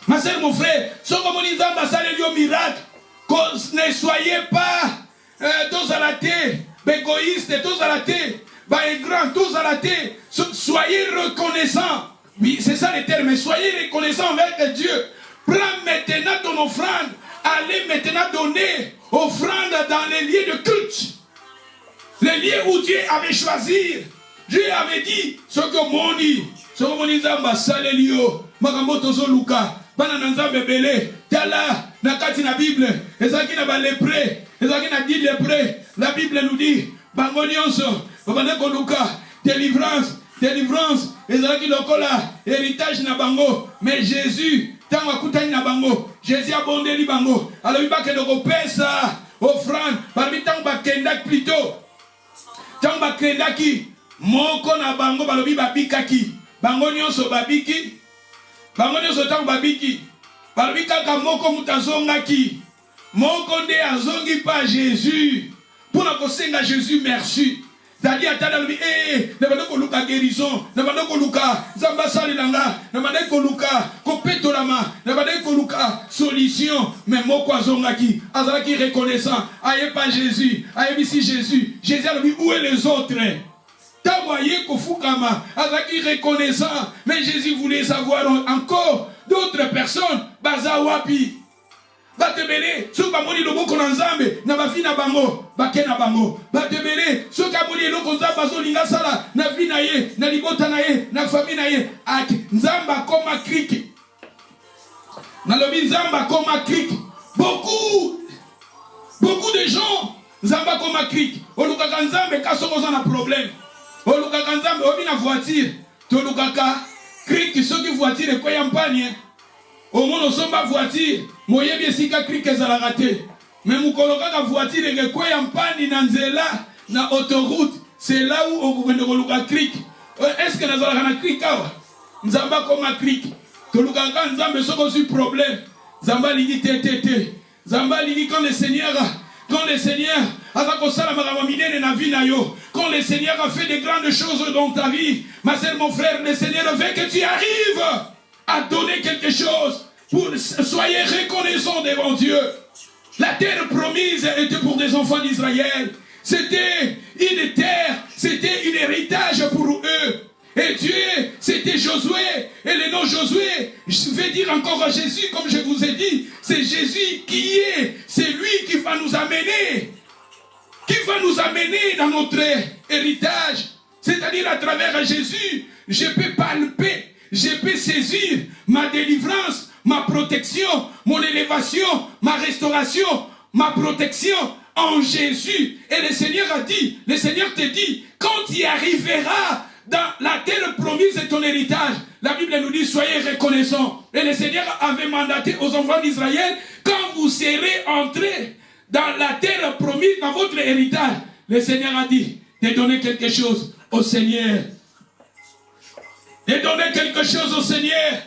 Ma soeur, mon frère, ce que Zamba Sali au miracle, ne soyez pas tous à la terre, égoïstes, tous à la terre, grands, tous à la terre, soyez reconnaissants. Oui, c'est ça le terme, mais soyez reconnaissants envers Dieu. Prends maintenant ton offrande. Allez maintenant donner offrande dans les lieux de culte. Les lieux où Dieu avait choisi. Dieu avait dit, ce que moni zamba salelio, makamoto zoluka, banananzambe bele, tala, nakati na Bible, ezaki na ba lépré, ezaki na 10 lépré. La Bible nous dit, bangonionso, babane koluka, délivrance, ezaki lokola, héritage na bango, mais Jésus, tango akutani na bango, Jésus a bondeli bango, alors il va que de pesa, offrande, parmi tango bakenda plutôt, tango bakenda ki, moko na bango balobi babikaki, bango nyonso babiki, bango nyonso tango babiki, balobi kaka moko mutazonga ki, moko nde azongi pa Jésus, pour na kosenga Jésus merci. Zali atala lui na bandeko luka guérison na bandeko luka zamba sali langa na bandeko luka kopetolama na bandeko luka solution mais moko azongaki azalaki reconnaissant aye pas Jésus aye bisi Jésus a lui où est les autres taboye kofukama azalaki reconnaissant mais Jésus voulait savoir encore d'autres personnes baza wapi batebele soka moni loboko na nzambe na bafi na bango bake na bango batebele soka moni eloko nzambe azolinga sala na vi na ye na libota na ye na famille na ye ake nzambe akoma kriki na lobi nzambe akoma kriki beaucoup de gens nzambe akoma kriki olukaka nzambe kasoko oza na problème olukaka nzambe obi na voiture tolukaka kriki soki voiture ekoya mpanie au moins nous sommes voiture moyebi esika kriki ezalaka te mais mukolo kaka voiture ekweya mpani na nzela na autoroute c'est là où okokende koluka kriki est-ce que nazalaka na kriki awa nzambe akoma kriki tolukaka nzambe soko ozwi problème nzambe alingi te nzambe alingi quand le Seigneur aza kosala makambo minene na vie na yo quand le Seigneur a fait de grandes choses dans ta vie ma sœur mon frère le Seigneur veut que tu arrives à donner quelque chose. Soyez reconnaissants devant Dieu. La terre promise était pour des enfants d'Israël. C'était une terre, c'était un héritage pour eux. Et Dieu, c'était Josué. Et le nom Josué, je vais dire encore à Jésus, comme je vous ai dit, c'est Jésus qui est, c'est lui qui va nous amener. Qui va nous amener dans notre héritage. C'est-à-dire à travers Jésus, je peux palper. Je peux saisir ma délivrance, ma protection, mon élévation, ma restauration, ma protection en Jésus. Et le Seigneur a dit, le Seigneur te dit, quand tu arriveras dans la terre promise de ton héritage, la Bible nous dit, soyez reconnaissants. Et le Seigneur avait mandaté aux enfants d'Israël, quand vous serez entrés dans la terre promise, dans votre héritage, le Seigneur a dit, de donner quelque chose au Seigneur. De donner quelque chose au Seigneur.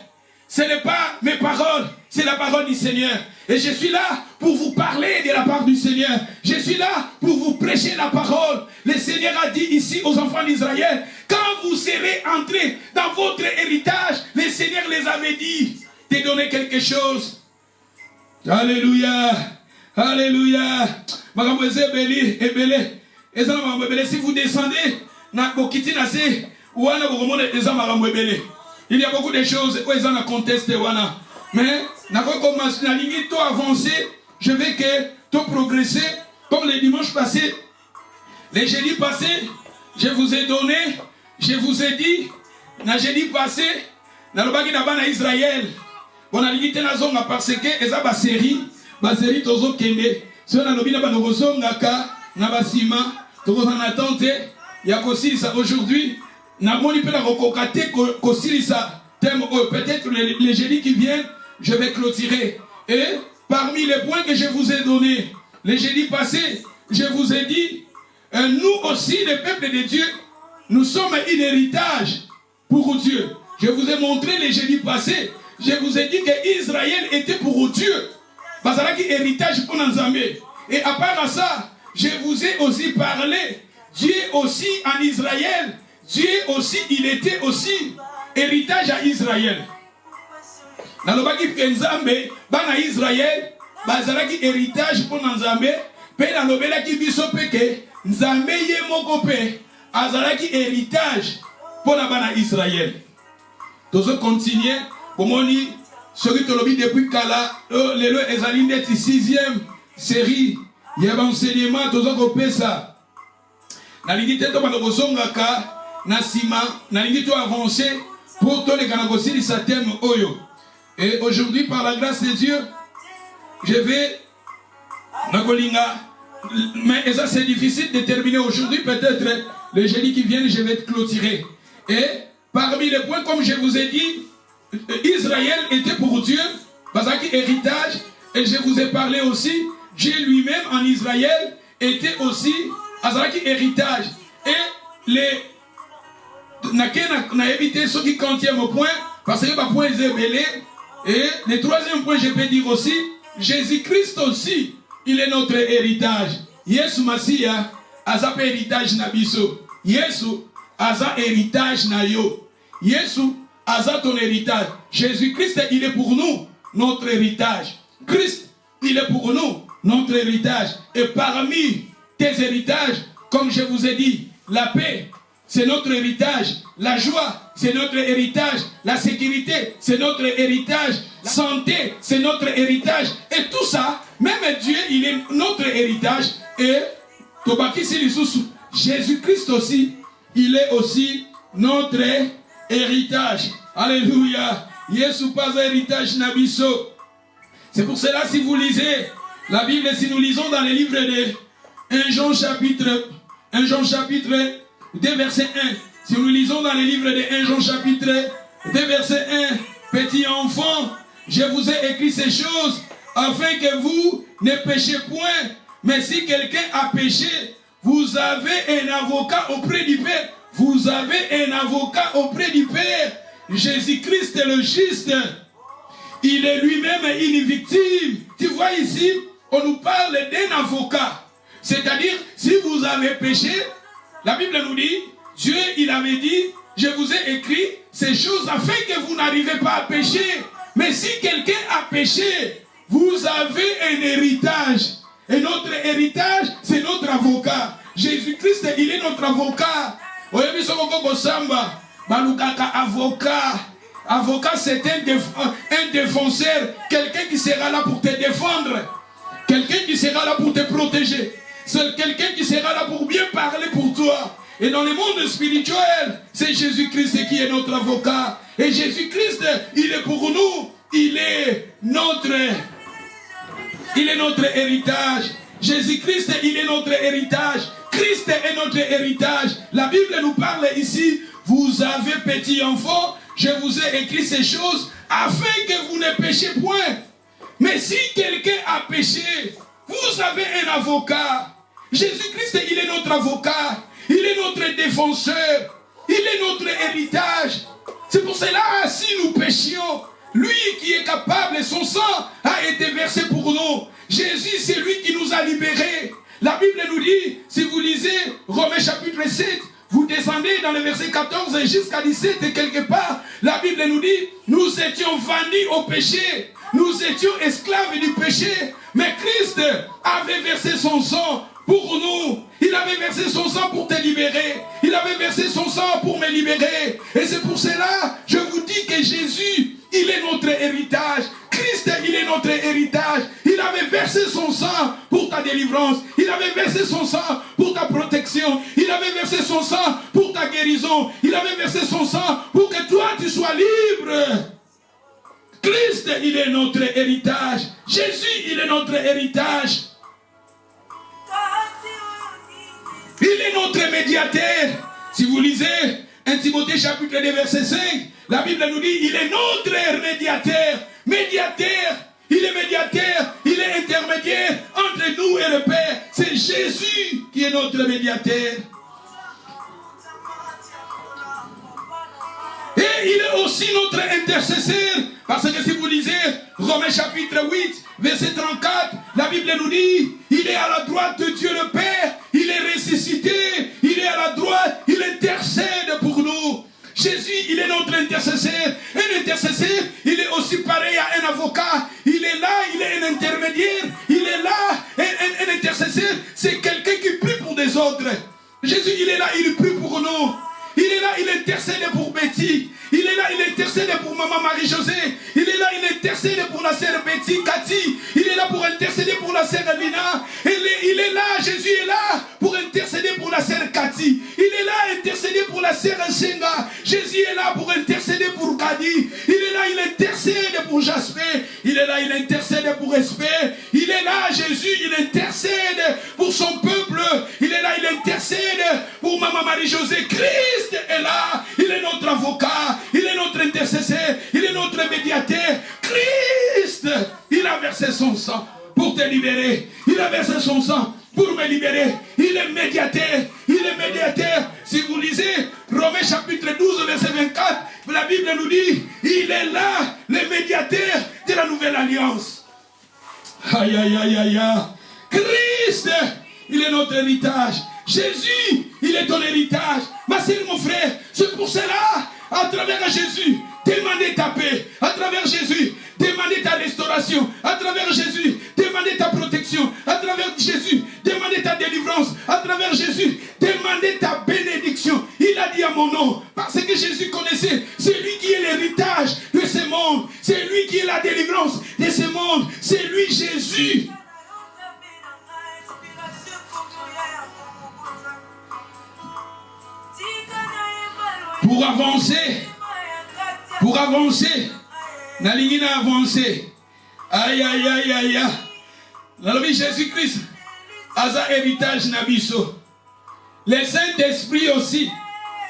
Ce n'est pas mes paroles, c'est la parole du Seigneur. Et je suis là pour vous parler de la part du Seigneur. Je suis là pour vous prêcher la parole. Le Seigneur a dit ici aux enfants d'Israël, quand vous serez entrés dans votre héritage, le Seigneur les avait dit de donner quelque chose. Alléluia. Alléluia. Si vous descendez, il y a beaucoup de choses où ils ont contesté. Mais je veux que tu progresses comme le dimanche passé. Le jeudi passé, je vous ai donné, je vous ai dit, le jeudi passé, dans le bagage d'Abana Israël, on a limité la zone parce que les série, la série tozo kende, si on a lobby là-bas, nous sommes naka, nabasima, nous en attente, il y a aussi ça aujourd'hui. Peut-être les jeudis qui viennent, je vais clôturer. Et parmi les points que je vous ai donnés, les jeudis passés, je vous ai dit, nous aussi, le peuple de Dieu, nous sommes un héritage pour Dieu. Je vous ai montré les jeudis passés, je vous ai dit que Israël était pour Dieu. Parce que héritage pour Nzambe. Et à part ça, je vous ai aussi parlé, Dieu aussi en Israël, Dieu aussi, il était aussi héritage à Israël. Dans le baki Nzambe, bana Israël, bazalaki héritage pour Nzambe, pe dans le belaki biso peke, Nzambe ye mokope, azalaki héritage pour la bana Israël. Tozo continuer, pour moni, celui qui lobby depuis Kala, le ezali net 6e série, il y a un enseignement, tozo kopé ça. Na lingite to bana kozongaka. Nasima, nalingi to avancer pour tous les Kanagosili sa thème Oyo. Et aujourd'hui, par la grâce de Dieu, je vais Nagolinga. Mais ça c'est difficile de terminer aujourd'hui. Peut-être le jeudi qui vient, je vais être clôturé. Et parmi les points, comme je vous ai dit, Israël était pour Dieu, parce qu'il héritage. Et je vous ai parlé aussi, Dieu lui-même en Israël était aussi Azaraki héritage. Et les n'a évité ce qui contient au point, parce que le point est belé. Et le troisième point, je peux dire aussi, Jésus-Christ aussi, il est notre héritage. Yesu Masia, azap héritage nabiso. Yesu aza héritage na yo. Yesu aza ton héritage. Jésus-Christ, il est pour nous notre héritage. Christ, il est pour nous notre héritage. Et parmi tes héritages, comme je vous ai dit, la paix, c'est notre héritage. La joie, c'est notre héritage. La sécurité, c'est notre héritage. La santé, c'est notre héritage. Et tout ça, même Dieu, il est notre héritage. Et Jésus-Christ aussi, il est aussi notre héritage. Alléluia. Yesu pas héritage nabiso. C'est pour cela, si vous lisez la Bible, si nous lisons dans les livres de 1 Jean chapitre 2 verset 1, si nous lisons dans les livres de 1 Jean chapitre 2 verset 1, petit enfant, je vous ai écrit ces choses afin que vous ne péchiez point. Mais si quelqu'un a péché, vous avez un avocat auprès du Père. Vous avez un avocat auprès du Père. Jésus-Christ est le juste. Il est lui-même une victime. Tu vois ici, on nous parle d'un avocat. C'est-à-dire, si vous avez péché, la Bible nous dit, Dieu, il avait dit, je vous ai écrit ces choses afin que vous n'arrivez pas à pécher. Mais si quelqu'un a péché, vous avez un héritage. Et notre héritage, c'est notre avocat. Jésus-Christ, il est notre avocat. Avocat. Avocat, c'est un défenseur. Quelqu'un qui sera là pour te défendre. Quelqu'un qui sera là pour te protéger. C'est quelqu'un qui sera là pour bien parler pour toi. Et dans le monde spirituel, c'est Jésus-Christ qui est notre avocat. Et Jésus-Christ, il est pour nous. Il est notre héritage. Jésus-Christ, il est notre héritage. Christ est notre héritage. La Bible nous parle ici. Vous avez petits enfants, je vous ai écrit ces choses afin que vous ne péchiez point. Mais si quelqu'un a péché, vous avez un avocat. Jésus-Christ, il est notre avocat. Il est notre défenseur. Il est notre héritage. C'est pour cela, si nous péchions, lui qui est capable, son sang a été versé pour nous. Jésus, c'est lui qui nous a libérés. La Bible nous dit, si vous lisez Romains chapitre 7, vous descendez dans le verset 14 jusqu'à 17 et quelque part, la Bible nous dit, nous étions vendus au péché, nous étions esclaves du péché, mais Christ avait versé son sang pour nous. Il avait versé son sang pour te libérer. Il avait versé son sang pour me libérer. Et c'est pour cela, je vous dis que Jésus, il est notre héritage. Christ, il est notre héritage. Il avait versé son sang pour ta délivrance. Il avait versé son sang pour ta protection. Il avait versé son sang pour ta guérison. Il avait versé son sang pour que toi, tu sois libre. Christ, il est notre héritage. Jésus, il est notre héritage. Il est notre médiateur. Si vous lisez 1 Timothée chapitre 2 verset 5, la Bible nous dit, il est notre médiateur. Médiateur, il est médiateur, il est intermédiaire entre nous et le Père. C'est Jésus qui est notre médiateur. Et il est aussi notre intercesseur. Parce que si vous lisez Romains chapitre 8, verset 34, la Bible nous dit, il est à la droite de Dieu le Père, il est ressuscité, il est à la droite, il intercède pour nous. Jésus, il est notre intercesseur. Un intercesseur, il est aussi pareil à un avocat. Il est là, il est un intermédiaire. Il est là, un intercesseur, c'est quelqu'un qui prie pour des autres. Jésus, il est là, il prie pour nous. Il est là, il intercède pour Betty. Il est là, il intercède pour maman Marie-Josée. Il est là, il intercède pour la sœur Betty, Cathy. Il est là pour intercéder pour la sœur Lina. Il est là, Jésus est là pour intercéder pour la sœur Cathy. Il est là, intercéder pour la sœur Senga. Jésus est là pour intercéder pour Kadi. Il est là, il intercède pour Jasper. Il est là, il intercède pour Espère. Il est là, Jésus, il intercède pour son peuple. Il est là, il intercède pour maman Marie-Josée. Christ est là, il est notre avocat. Il est notre intercesseur, il est notre médiateur. Christ, il a versé son sang pour te libérer. Il a versé son sang pour me libérer. Il est médiateur, il est médiateur. Si vous lisez Romains chapitre 12, verset 24, la Bible nous dit, il est là, le médiateur de la nouvelle alliance. Aïe, aïe, aïe, aïe, aïe. Christ, il est notre héritage. Jésus, il est ton héritage. Ma sœur, mon frère, c'est pour cela, à travers Jésus, demandez ta paix. À travers Jésus, demandez ta restauration. À travers Jésus, demandez ta protection. À travers Jésus, demandez ta délivrance. À travers Jésus, demandez ta bénédiction. Il a dit à mon nom, parce que Jésus connaissait, c'est lui qui est l'héritage de ce monde. C'est lui qui est la délivrance de ce monde. C'est lui Jésus. Pour avancer, Nalingina avancer. Aïe, aïe, aïe, aïe, aïe. Dans le Jésus-Christ, Aza héritage Nabiso. Le Saint-Esprit aussi,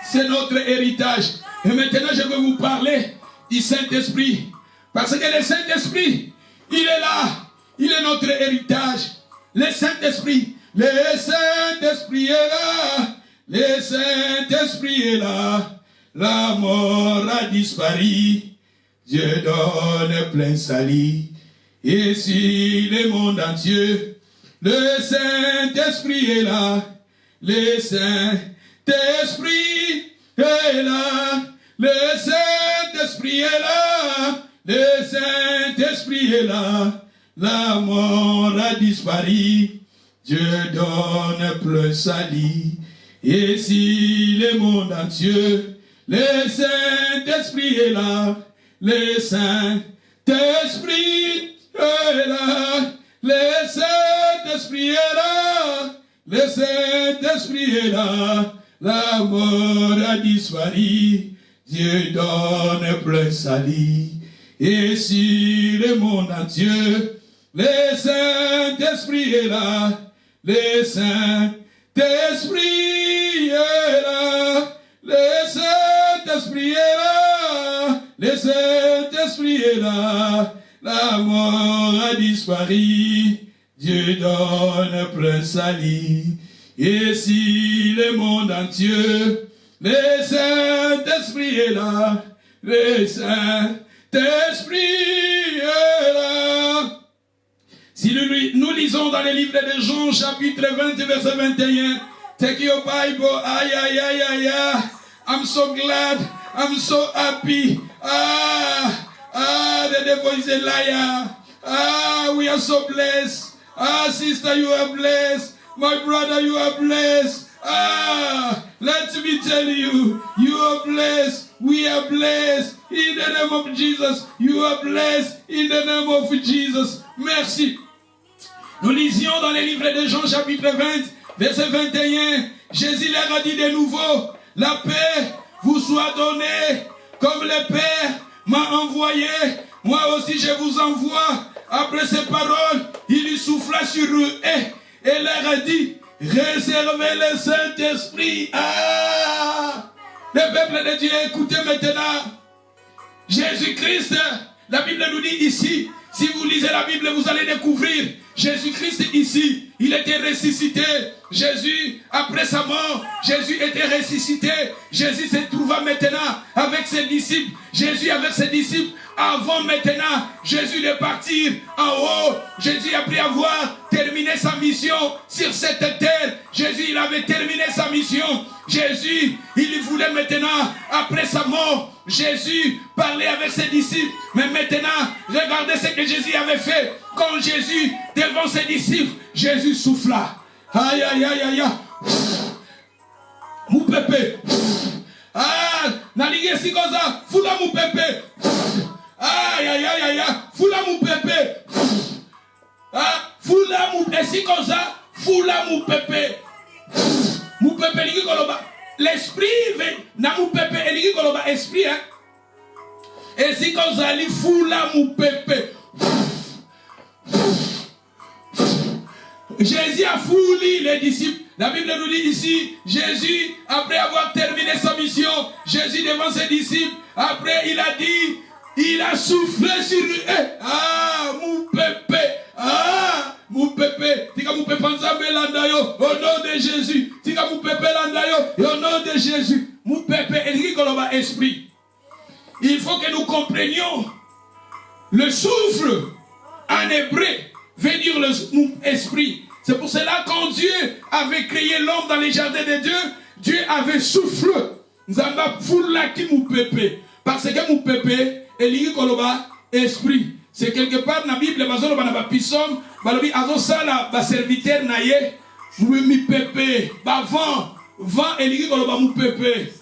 c'est notre héritage. Et maintenant, je vais vous parler du Saint-Esprit. Parce que le Saint-Esprit, il est là. Il est notre héritage. Le Saint-Esprit. Le Saint-Esprit est là. Le Saint-Esprit est là. La mort a disparu. Dieu donne plein salut. Et sur le monde entier, le Saint-Esprit est là. Le Saint-Esprit est là. Le Saint-Esprit est là. Le Saint-Esprit est là. La mort a disparu. Dieu donne plein salut. Et si le monde entier, le Saint-Esprit est là. Le Saint-Esprit est là. Le Saint-Esprit est là. Le Saint-Esprit est là. La mort a disparu. Dieu donne plein salut. Et si le monde entier, le Saint-Esprit est là. Le Saint-Esprit est là. Le Saint-Esprit est là. Le Saint-Esprit est là. La mort a disparu. Dieu donne plein salut. Et si le monde entier, le Saint-Esprit est là. Le Saint-Esprit est là. Si nous lisons dans le livre de Jean, chapitre 20, verset 21, take your Bible, aïe, aïe, aïe, aïe, aïe. I'm so glad, I'm so happy. The devil is a liar. We are so blessed. Sister, you are blessed. My brother, you are blessed. Let me tell you, you are blessed. We are blessed. In the name of Jesus, you are blessed. In the name of Jesus. Merci. Nous lisions dans les livres de Jean, chapitre 20, verset 21. Jésus leur a dit de nouveau, la paix vous soit donnée, comme le Père m'a envoyé. Moi aussi je vous envoie. Après ces paroles, il lui souffla sur eux et leur a dit, réservez le Saint-Esprit. Le peuple de Dieu, écoutez maintenant. Jésus-Christ, la Bible nous dit ici, si vous lisez la Bible, vous allez découvrir Jésus-Christ ici, il était ressuscité. Jésus, après sa mort, Jésus était ressuscité. Jésus se trouva maintenant avec ses disciples. Jésus avec ses disciples, avant maintenant, Jésus de partir en haut. Jésus, après avoir terminé sa mission sur cette terre, Jésus, il avait terminé sa mission. Jésus, il voulait maintenant, après sa mort, Jésus parlait avec ses disciples. Mais maintenant, regardez ce que Jésus avait fait. Quand Jésus, devant ses disciples, Jésus souffla. Aïe, aïe, aïe, aïe, aïe. Mou pépé. Naligé si comme ça, foula mou pépé. Aïe, aïe, aïe, aïe, foula mou pépé. Foula mou, et si comme ça, foula mou pépé. Mou pépé, ligi koloba. L'esprit, na mou pépé, ligi koloba, esprit, hein. Et si comme ça, li foula mou pépé. Jésus a foulé les disciples. La Bible nous dit ici, Jésus, après avoir terminé sa mission, Jésus devant ses disciples, après il a dit, il a soufflé sur eux. Mon pépé, mon pépé, tika mon pépé nzambe landayo, au nom de Jésus, tika mon pépé landayo, au nom de Jésus, mon pépé, et esprit. Il faut que nous comprenions le souffle en hébreu veut dire le esprit. C'est pour cela quand Dieu avait créé l'homme dans les jardins de Dieu, Dieu avait soufflé. Nzamba foula ki mou pepe. Parce que mou pepe, elingi koloba esprit. C'est quelque part dans la Bible, bazolo bana ba pisom, balobi azo sala ba serviteur na ye, mi pepe, ba vent elingi koloba mou pepe.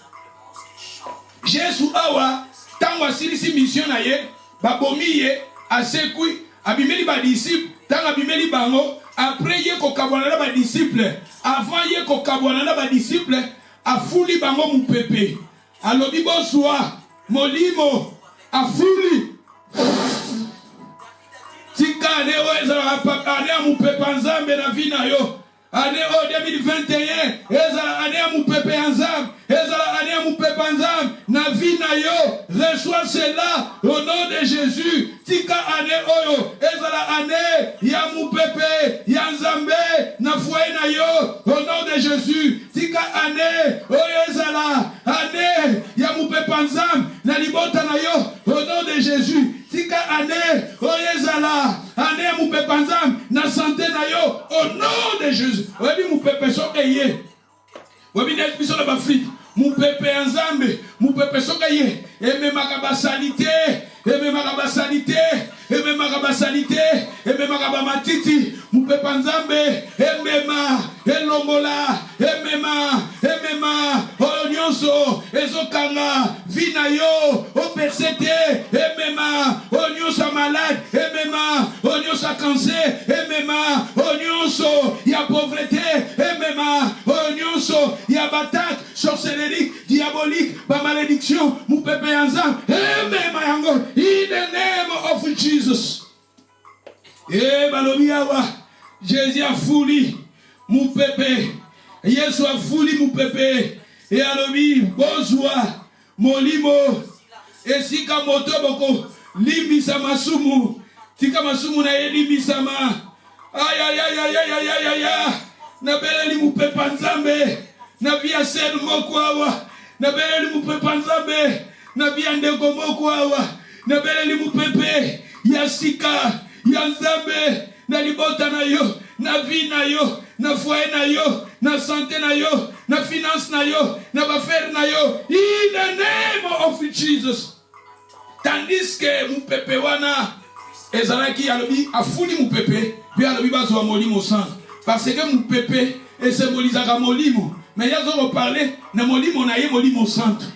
Jésus awa, tango asilisi mission na ye, ba bomi ye, asekui, abimeli ba disciple, tango abimeli bango, après ye ko kabwana na ba disciple, avant ye ko kabwana na ba disciple, afuli bango mou pepe. Alobi boswa, molimo, afuli. Tika ane o ezala ane amupepe nzambe na vina yo. Ane o 2021 ezala ane amupepe nzambe. Ezala ane amupepe nzambe na vina yo. Reçois cela au nom de Jésus. Tika ane oyo ezala ane ya mupepe ya nzambe na foyer na yo au nom de Jésus. Tika ane oyo ezala ane ya mupepe nzambe na libota na yo au nom de Jésus. Tika ane oyezala ane moupepe nzambe na santé na yo au nom de Jésus. Oyebi moupepe so eye. Oyebi net biso na bafrite. Moupepe nzambe, moupepe so eye. Eme makabasalite, eme makabasalite, eme makabasalite, eme makabamatiti. Moupepe nzambe, emema, elongola, emema, onyonso, ezokanga, vina yo, opersete, emema, onyonso malade, emema, onyonso cancer, emema, onyonso, ya pauvreté, emema, onyonso, ya batak, sorcellerie, diabolique, ba malédiction, moupepe nzambe, emema yango, in the name of Jesus. Balobi awa, Jésus a fouli, moupepe, Yesu a fouli moupepe, et alobi, bozwa, molimo, et sika moto boko, limbisa masumu, tika masumu na ye limbisa ma, ay, na bele li moupepe nzambe, na via senu moko awa, na bele li moupepe nzambe, na via ndeko moko awa, na bele li moupepe, ya sika, ya nzambe, na libota na yo, na vie na yo, na foyer na yo, na santé na yo, na finance na yo, na baffaire na yo, in the name of Jesus. Tandis que moupepe wana, ezalaki alobi, afuli moupepe, puis alobi bazwa molimo sang. Parce que moupepe, e symbolisaka molimo. Mais yazo reparler, na molimo na ye molimo santo.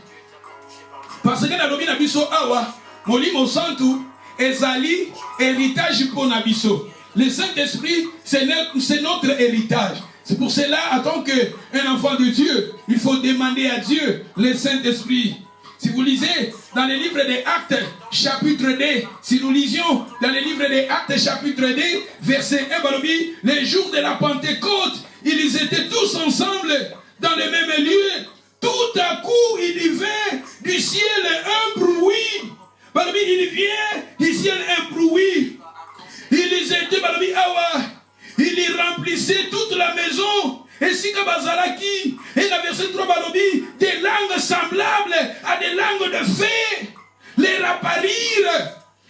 Parce que na lobi na biso awa, molimo santo, ezali héritage pour nabiso. Le Saint-Esprit, c'est notre héritage. C'est pour cela, en tant qu'un enfant de Dieu, il faut demander à Dieu le Saint-Esprit. Si vous lisez dans le livre des Actes, chapitre 2, si nous lisions dans le livre des Actes, chapitre 2, verset 1, Balobi, les jours de la Pentecôte, ils étaient tous ensemble dans le même lieu. Tout à coup, il y vint du ciel un bruit. Balobi, il vient du ciel un bruit. Ils étaient, Balobi, awa. Il remplissait toute la maison. Et si Kabazalaki, et la verset 3, Balobi, des langues semblables à des langues de feu, les raparir.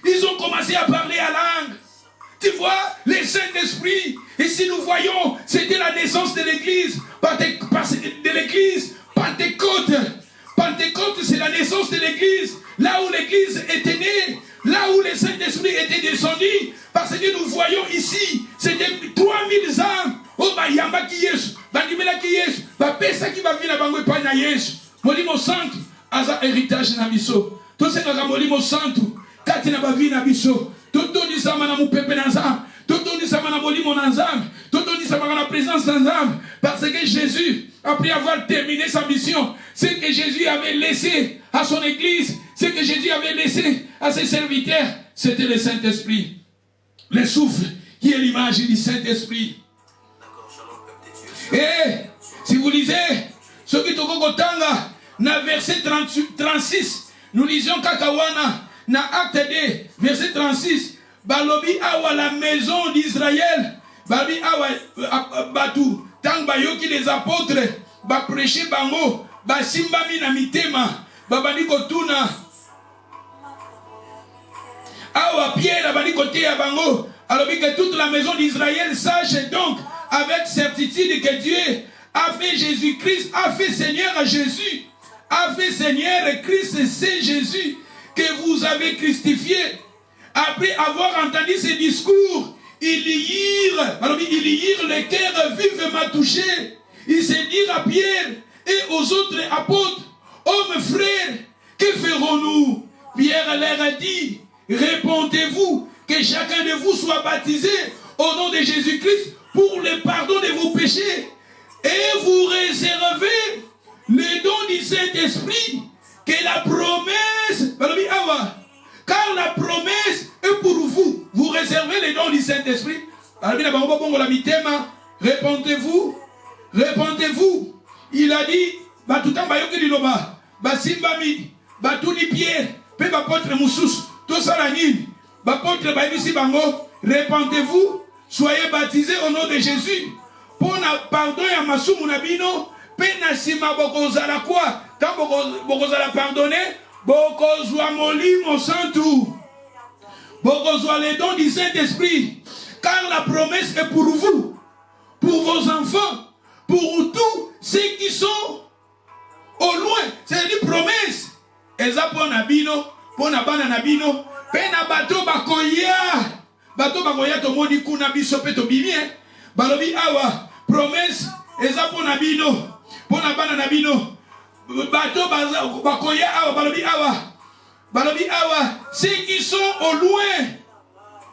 Ils ont commencé à parler à langue. Tu vois, les Saint-Esprit. Et si nous voyons, c'était la naissance de l'église. De l'église, Pentecôte. Pentecôte, c'est la naissance de l'église. Là où l'église était née. Là où le Saint-Esprit était descendu. Parce que nous voyons ici, c'était 3000 ans. Oh, bah, yamba ki yesu. Bandimela ki yesu. Bah, pesa ki ba vina bango pa na yesu. Molimo santo. Aza héritage na biso. To se nga molimo santo. Kati na ba vina biso. Toto ni sama na mupepe na nzambe. Toto ni sama na molimo na nzambe. Toto ni sama na présence na nzambe. Parce que Jésus, après avoir terminé sa mission, ce que Jésus avait laissé à son église, ce que Jésus avait laissé à ses serviteurs, c'était le Saint-Esprit. Le souffle qui est l'image du Saint-Esprit. Et si vous lisez ce qui Tokokotanga, dans verset 36, nous lisions Kakawana, dans Acte 2, verset 36, Balobi awa la maison d'Israël, Balobi awa Batou, tant bayoki les apôtres, ba prêcher bango, ba simbami na mitema, babani kotuna, awa Pierre abani kote ya bango, alors que toute la maison d'Israël sache donc avec certitude que Dieu a fait Jésus-Christ, a fait Seigneur Jésus, a fait Seigneur Christ, c'est Jésus que vous avez crucifié. Après avoir entendu ces discours, ils lirent le cœur vivement touché. Ils se dirent à Pierre et aux autres apôtres, hommes frères, que ferons-nous? Pierre leur a dit, répondez-vous que chacun de vous soit baptisé au nom de Jésus-Christ pour le pardon de vos péchés et vous réservez le don du Saint-Esprit que la promesse, car la promesse est pour vous. Vous réservez le don du Saint-Esprit. Répondez-vous, répondez-vous. Il a dit, Basimbami, Batuni Pierre, Pe Bapotre Moussous, tout ça la nine, Bapotre Baibisi Bango, répandez-vous, soyez baptisés au nom de Jésus. Pour na pardon ya masumu na bino, pe na sima bokozala quoi? Tant bokozala pardonner, bokozwa molimo santu. Bokozwa les dons du Saint-Esprit. Car la promesse est pour vous, pour vos enfants, pour tous ceux qui sont au loin. C'est une promesse. Eza pona bino, pona bana na bino, pena bato bakoya. Bato bakoya to modi kuna biso pe to bimie. Balobi awa, promesse, eza pona bino, pona bana na bino. Bato bakoya awa, balobi awa. Balobi awa, ceux qui sont au loin,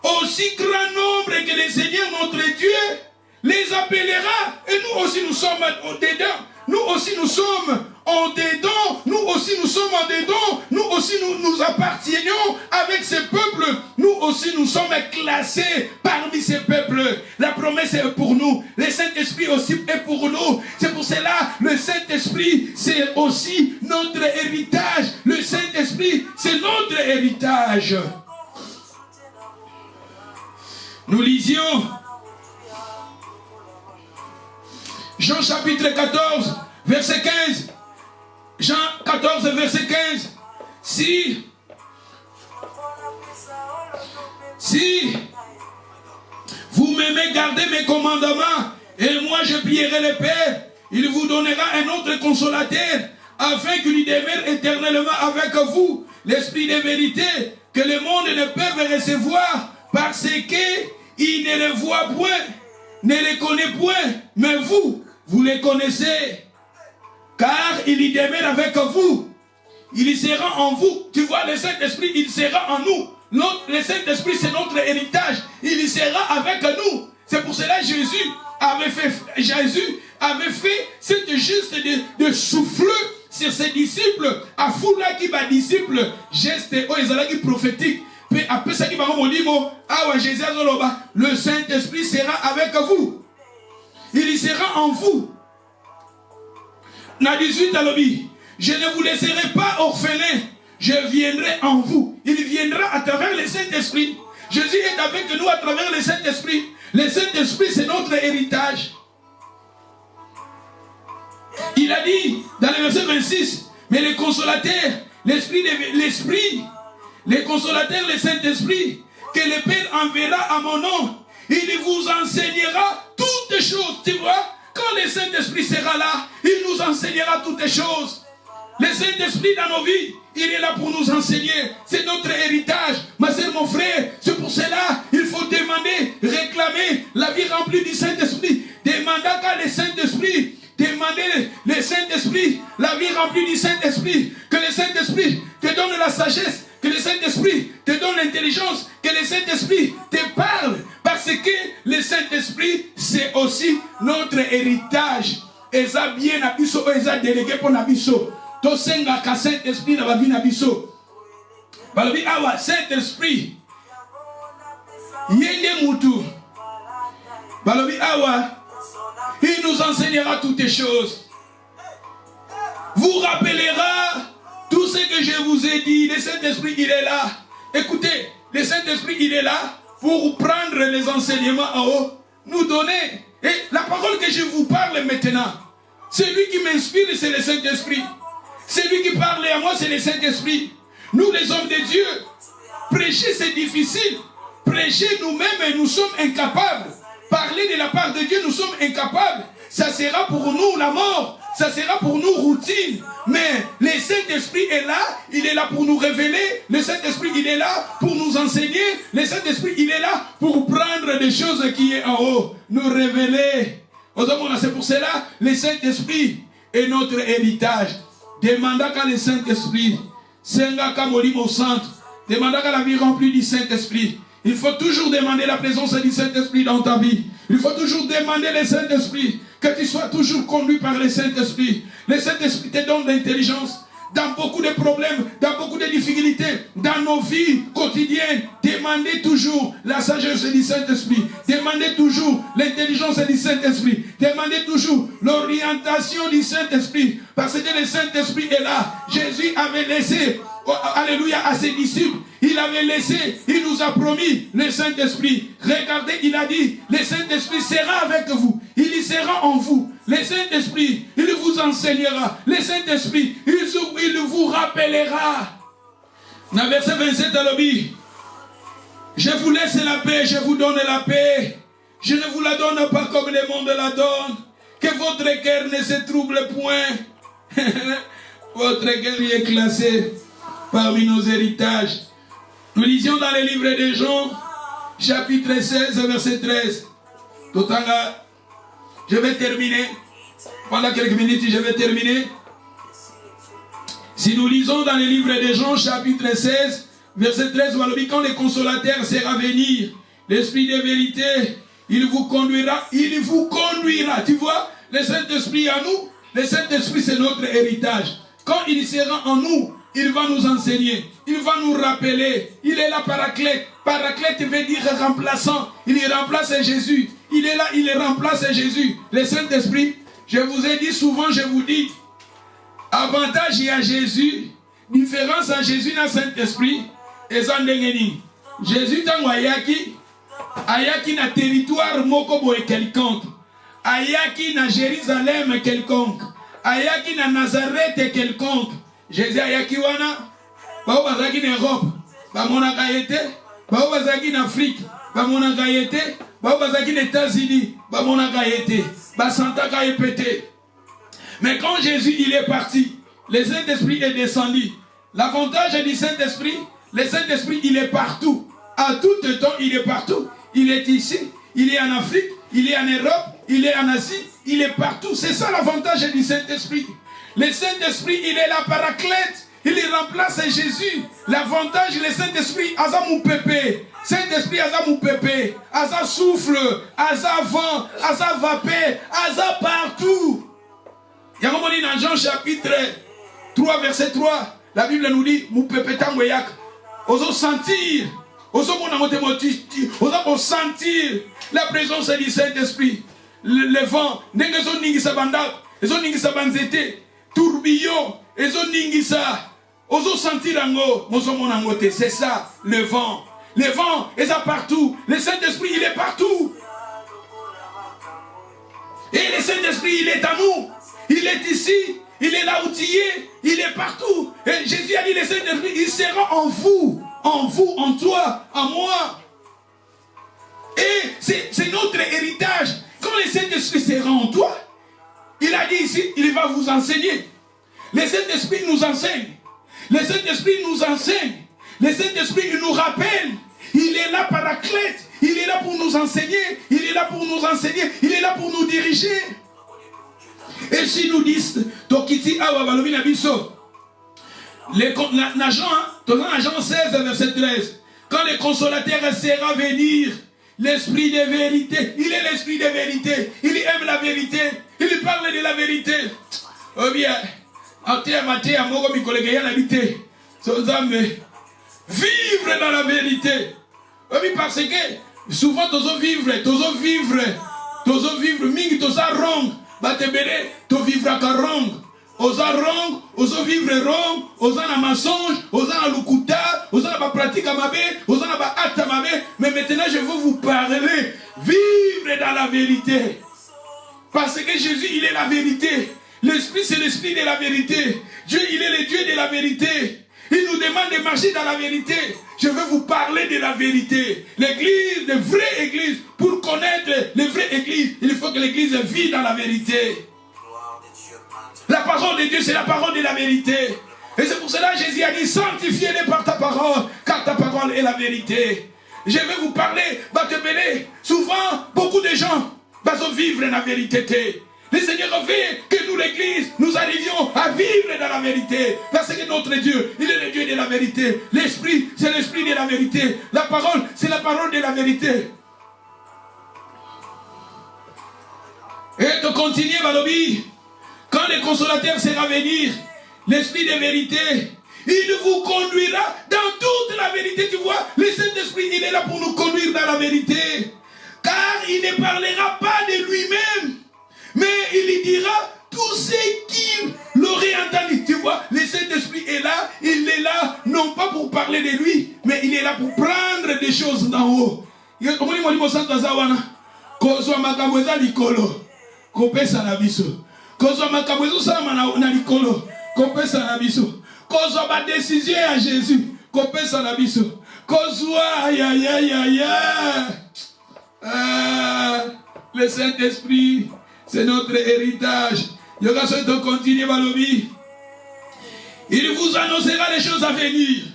aussi grand nombre que le Seigneur notre Dieu les appellera. Et nous aussi nous sommes dedans. Nous aussi nous sommes en dedans. Nous aussi nous sommes en dedans. Nous aussi nous appartenons avec ce peuple. Nous aussi nous sommes classés parmi ces peuples. La promesse est pour nous. Le Saint-Esprit aussi est pour nous. C'est pour cela le Saint-Esprit c'est aussi notre héritage. Le Saint-Esprit c'est notre héritage. Nous lisions Jean chapitre 14, verset 15. Jean 14, verset 15. Si vous m'aimez, gardez mes commandements, et moi je prierai le Père, il vous donnera un autre consolateur, afin qu'il demeure éternellement avec vous, l'Esprit de vérité, que le monde ne peut recevoir, parce qu'il ne le voit point, ne le connaît point, mais vous les connaissez, car il y demeure avec vous. Il y sera en vous. Tu vois, le Saint-Esprit, il sera en nous. Le Saint-Esprit, c'est notre héritage. Il y sera avec nous. C'est pour cela que Jésus avait fait cette juste de souffler sur ses disciples. À Foula qui va disciple, geste, qui prophétique. Après ça, qui va le Saint-Esprit sera avec vous. Il y sera en vous. Na 18 alobi, je ne vous laisserai pas orphelins, je viendrai en vous. Il viendra à travers le Saint-Esprit. Jésus est avec nous à travers le Saint-Esprit. Le Saint-Esprit, c'est notre héritage. Il a dit dans le verset 26, mais le consolateur, le consolateur, le Saint-Esprit, que le Père enverra à mon nom, il vous enseignera toutes choses. Tu vois, quand le Saint-Esprit sera là, il nous enseignera toutes choses. Le Saint-Esprit dans nos vies, il est là pour nous enseigner. C'est notre héritage. Ma soeur, mon frère, c'est pour cela il faut demander, réclamer la vie remplie du Saint-Esprit. Demandez qu'à le Saint-Esprit, demandez le Saint-Esprit, la vie remplie du Saint-Esprit. Que le Saint-Esprit te donne la sagesse, que le Saint-Esprit te donne l'intelligence, que le Saint-Esprit te parle. Parce que le Saint-Esprit, c'est aussi notre héritage. Et ça bien abisso, et ça délégué pour l'abisso. To senga ka Saint-Esprit na bavi nabisso. Balobi awa Saint-Esprit. Yende mutu. Balobi awa. Il nous enseignera toutes les choses. Vous rappellera tout ce que je vous ai dit. Le Saint-Esprit, il est là. Écoutez, le Saint-Esprit, il est là pour prendre les enseignements en haut, nous donner. Et la parole que je vous parle maintenant, celui qui m'inspire, c'est le Saint-Esprit. Celui qui parle à moi, c'est le Saint-Esprit. Nous, les hommes de Dieu, prêcher, c'est difficile. Prêcher nous-mêmes, nous sommes incapables. parler de la part de Dieu, nous sommes incapables. Ça sera pour nous la mort. Ça sera pour nous routine. Mais le Saint-Esprit est là. Il est là pour nous révéler. Le Saint-Esprit, il est là pour nous enseigner. Le Saint-Esprit, il est là pour prendre des choses qui sont en haut. Nous révéler. C'est pour cela, le Saint-Esprit est notre héritage. Demandez qu'à le Saint-Esprit. Senga Kamolim au centre. Demandez qu'à la vie remplie du Saint-Esprit. Il faut toujours demander la présence du Saint-Esprit dans ta vie. Il faut toujours demander le Saint-Esprit. Que tu sois toujours conduit par le Saint-Esprit. Le Saint-Esprit te donne l'intelligence. Dans beaucoup de problèmes, dans beaucoup de difficultés, dans nos vies quotidiennes, demandez toujours la sagesse du Saint-Esprit. Demandez toujours l'intelligence du Saint-Esprit. Demandez toujours l'orientation du Saint-Esprit. Parce que le Saint-Esprit est là. Jésus avait laissé, alléluia, à ses disciples. Il avait laissé, il nous a promis le Saint-Esprit. Regardez, il a dit, le Saint-Esprit sera avec vous. Il y sera en vous. Le Saint-Esprit, il vous enseignera. Le Saint-Esprit, il vous rappellera. Dans verset 27 à l'objet, je vous laisse la paix, je vous donne la paix. Je ne vous la donne pas comme le monde la donne. Que votre cœur ne se trouble point. Votre cœur est classé parmi nos héritages. Nous lisions dans le livre de Jean, chapitre 16, verset 13. Totanga. Je vais terminer. Pendant quelques minutes, je vais terminer. Si nous lisons dans le livre de Jean, chapitre 16, verset 13, quand le consolateur sera venir, l'Esprit de vérité, il vous conduira. Il vous conduira. Tu vois, le Saint-Esprit en nous, le Saint-Esprit c'est notre héritage. Quand il sera en nous, il va nous enseigner, il va nous rappeler. Il est là, Paraclète. Paraclète veut dire remplaçant. Il remplace Jésus. Il est là, il remplace Jésus. Le Saint-Esprit, je vous ai dit souvent, je vous dis, avantage il y a Jésus, différence à Jésus dans le Saint-Esprit, et Zandengeni. Jésus dans Ayaki, Ayaki na territoire Mokobo et quelconque, Ayaki na Jérusalem quelconque, Ayaki na Nazareth quelconque. Jésus Ayaki wana, Bao Bazaki en Europe, Bamona Kayete, Bao Bazaki en Afrique, Bamona Kayete, Bao Bazaki en États-Unis, Bamona Kayete, Basanta Kayepete. Mais quand Jésus il est parti, le Saint-Esprit est descendu. L'avantage du Saint-Esprit, le Saint-Esprit il est partout. À tout temps il est partout. Il est ici, il est en Afrique, il est en Europe, il est en Asie, il est partout. C'est ça l'avantage du Saint-Esprit. Le Saint-Esprit il est la Paraclète. Il remplace Jésus. L'avantage, le Saint-Esprit, Aza mou pépé. Saint-Esprit, Aza mou pépé. Aza souffle, Aza vent, Aza vapeur, Aza partout. Il y a un moment dans Jean chapitre 3, verset 3. La Bible nous dit, mou pépé tangoyak. Oso sentir, oso sentir la présence du Saint-Esprit. Le vent, nengezo ningisa bandak, ezo ningisa banzete, tourbillon, ezo ningisa. Oso sentir ango, c'est ça, le vent. Le vent est là partout. Le Saint-Esprit, il est partout. Et le Saint-Esprit, il est à nous. Il est ici. Il est là où tu es. Il est partout. Et Jésus a dit, le Saint-Esprit, il sera en vous. En vous, en toi, en moi. Et c'est notre héritage. Quand le Saint-Esprit sera en toi, il a dit ici, il va vous enseigner. Le Saint-Esprit nous enseigne. Le Saint-Esprit nous enseigne. Le Saint-Esprit nous rappelle. Il est là Paraclète. Il est là pour nous enseigner. Il est là pour nous enseigner. Il est là pour nous diriger. Et si nous disons, Tokiti Awabalobi Nabiso, Jean 16, verset 13, quand le consolateur sera venir, l'esprit de vérité, il est l'esprit de vérité. Il aime la vérité. Il parle de la vérité. Oh bien. Vivre dans la vérité. Oui, parce que souvent, tozo vivre, mingi toza rong, batebele, to vivre ka rong. Oza rong, ozo vivre rong, oza na mensonge, oza na lukuta, oza na ba pratique mabe, oza na ba acte mabe. Mais maintenant, je veux vous parler. Vivre dans la vérité. Parce que Jésus, il est la vérité. L'Esprit, c'est l'Esprit de la vérité. Dieu, il est le Dieu de la vérité. Il nous demande de marcher dans la vérité. Je veux vous parler de la vérité. L'église, la vraie église, pour connaître les vraies églises, il faut que l'église vive dans la vérité. La parole de Dieu, c'est la parole de la vérité. Et c'est pour cela que Jésus a dit, sanctifiez-les par ta parole, car ta parole est la vérité. Je vais vous parler, souvent, beaucoup de gens vont vivre dans la vérité. Le Seigneur veut que nous, l'église, nous arrivions à vivre dans la vérité. Parce que notre Dieu, il est le Dieu de la vérité. L'Esprit, c'est l'Esprit de la vérité. La parole, c'est la parole de la vérité. Et de continuer, Balobi, quand le consolateur sera venir, l'Esprit de vérité, il vous conduira dans toute la vérité. Tu vois, le Saint-Esprit, il est là pour nous conduire dans la vérité. Car il ne parlera pas de lui-même, mais il lui dira tout ce qu'il aurait entendu. Tu vois, le Saint-Esprit est là, il est là, non pas pour parler de lui, mais il est là pour prendre des choses d'en haut. Kozwa ba décision à Jésus, kopesa na biso. Kozwa le Saint-Esprit, c'est notre héritage. Yoga souhaite continuer balobi. Il vous annoncera les choses à venir.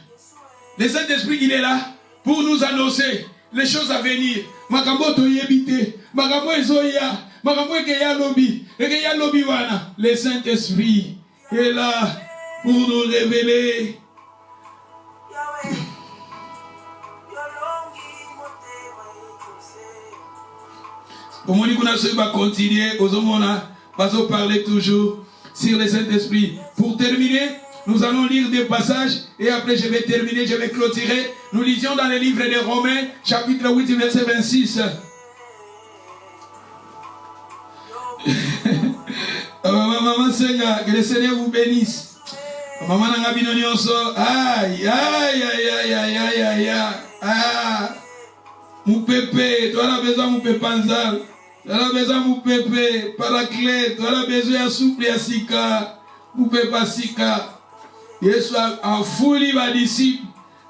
Le Saint-Esprit, il est là pour nous annoncer les choses à venir. Makambo to yebite, makambo ezoya, makambo ekeya lobi, ekeya lobi wana. Le Saint-Esprit est là pour nous révéler. Pour moi, on va continuer, on va parler toujours sur le Saint-Esprit. Pour terminer, nous allons lire des passages et après je vais terminer, je vais clôturer. Nous lisions dans le livre des Romains, chapitre 8, verset 26. Maman Seigneur, que le Seigneur vous bénisse. Maman Nangabino Nyonso, aïe, aïe, aïe, aïe, aïe, aïe, aïe, mon pépé, toi la besoin mon pépanzal, toi la besoin mon pépé, paraclète, toi la besoin à souple à sika, mon pépa sika. Yesu a fouli va disciple,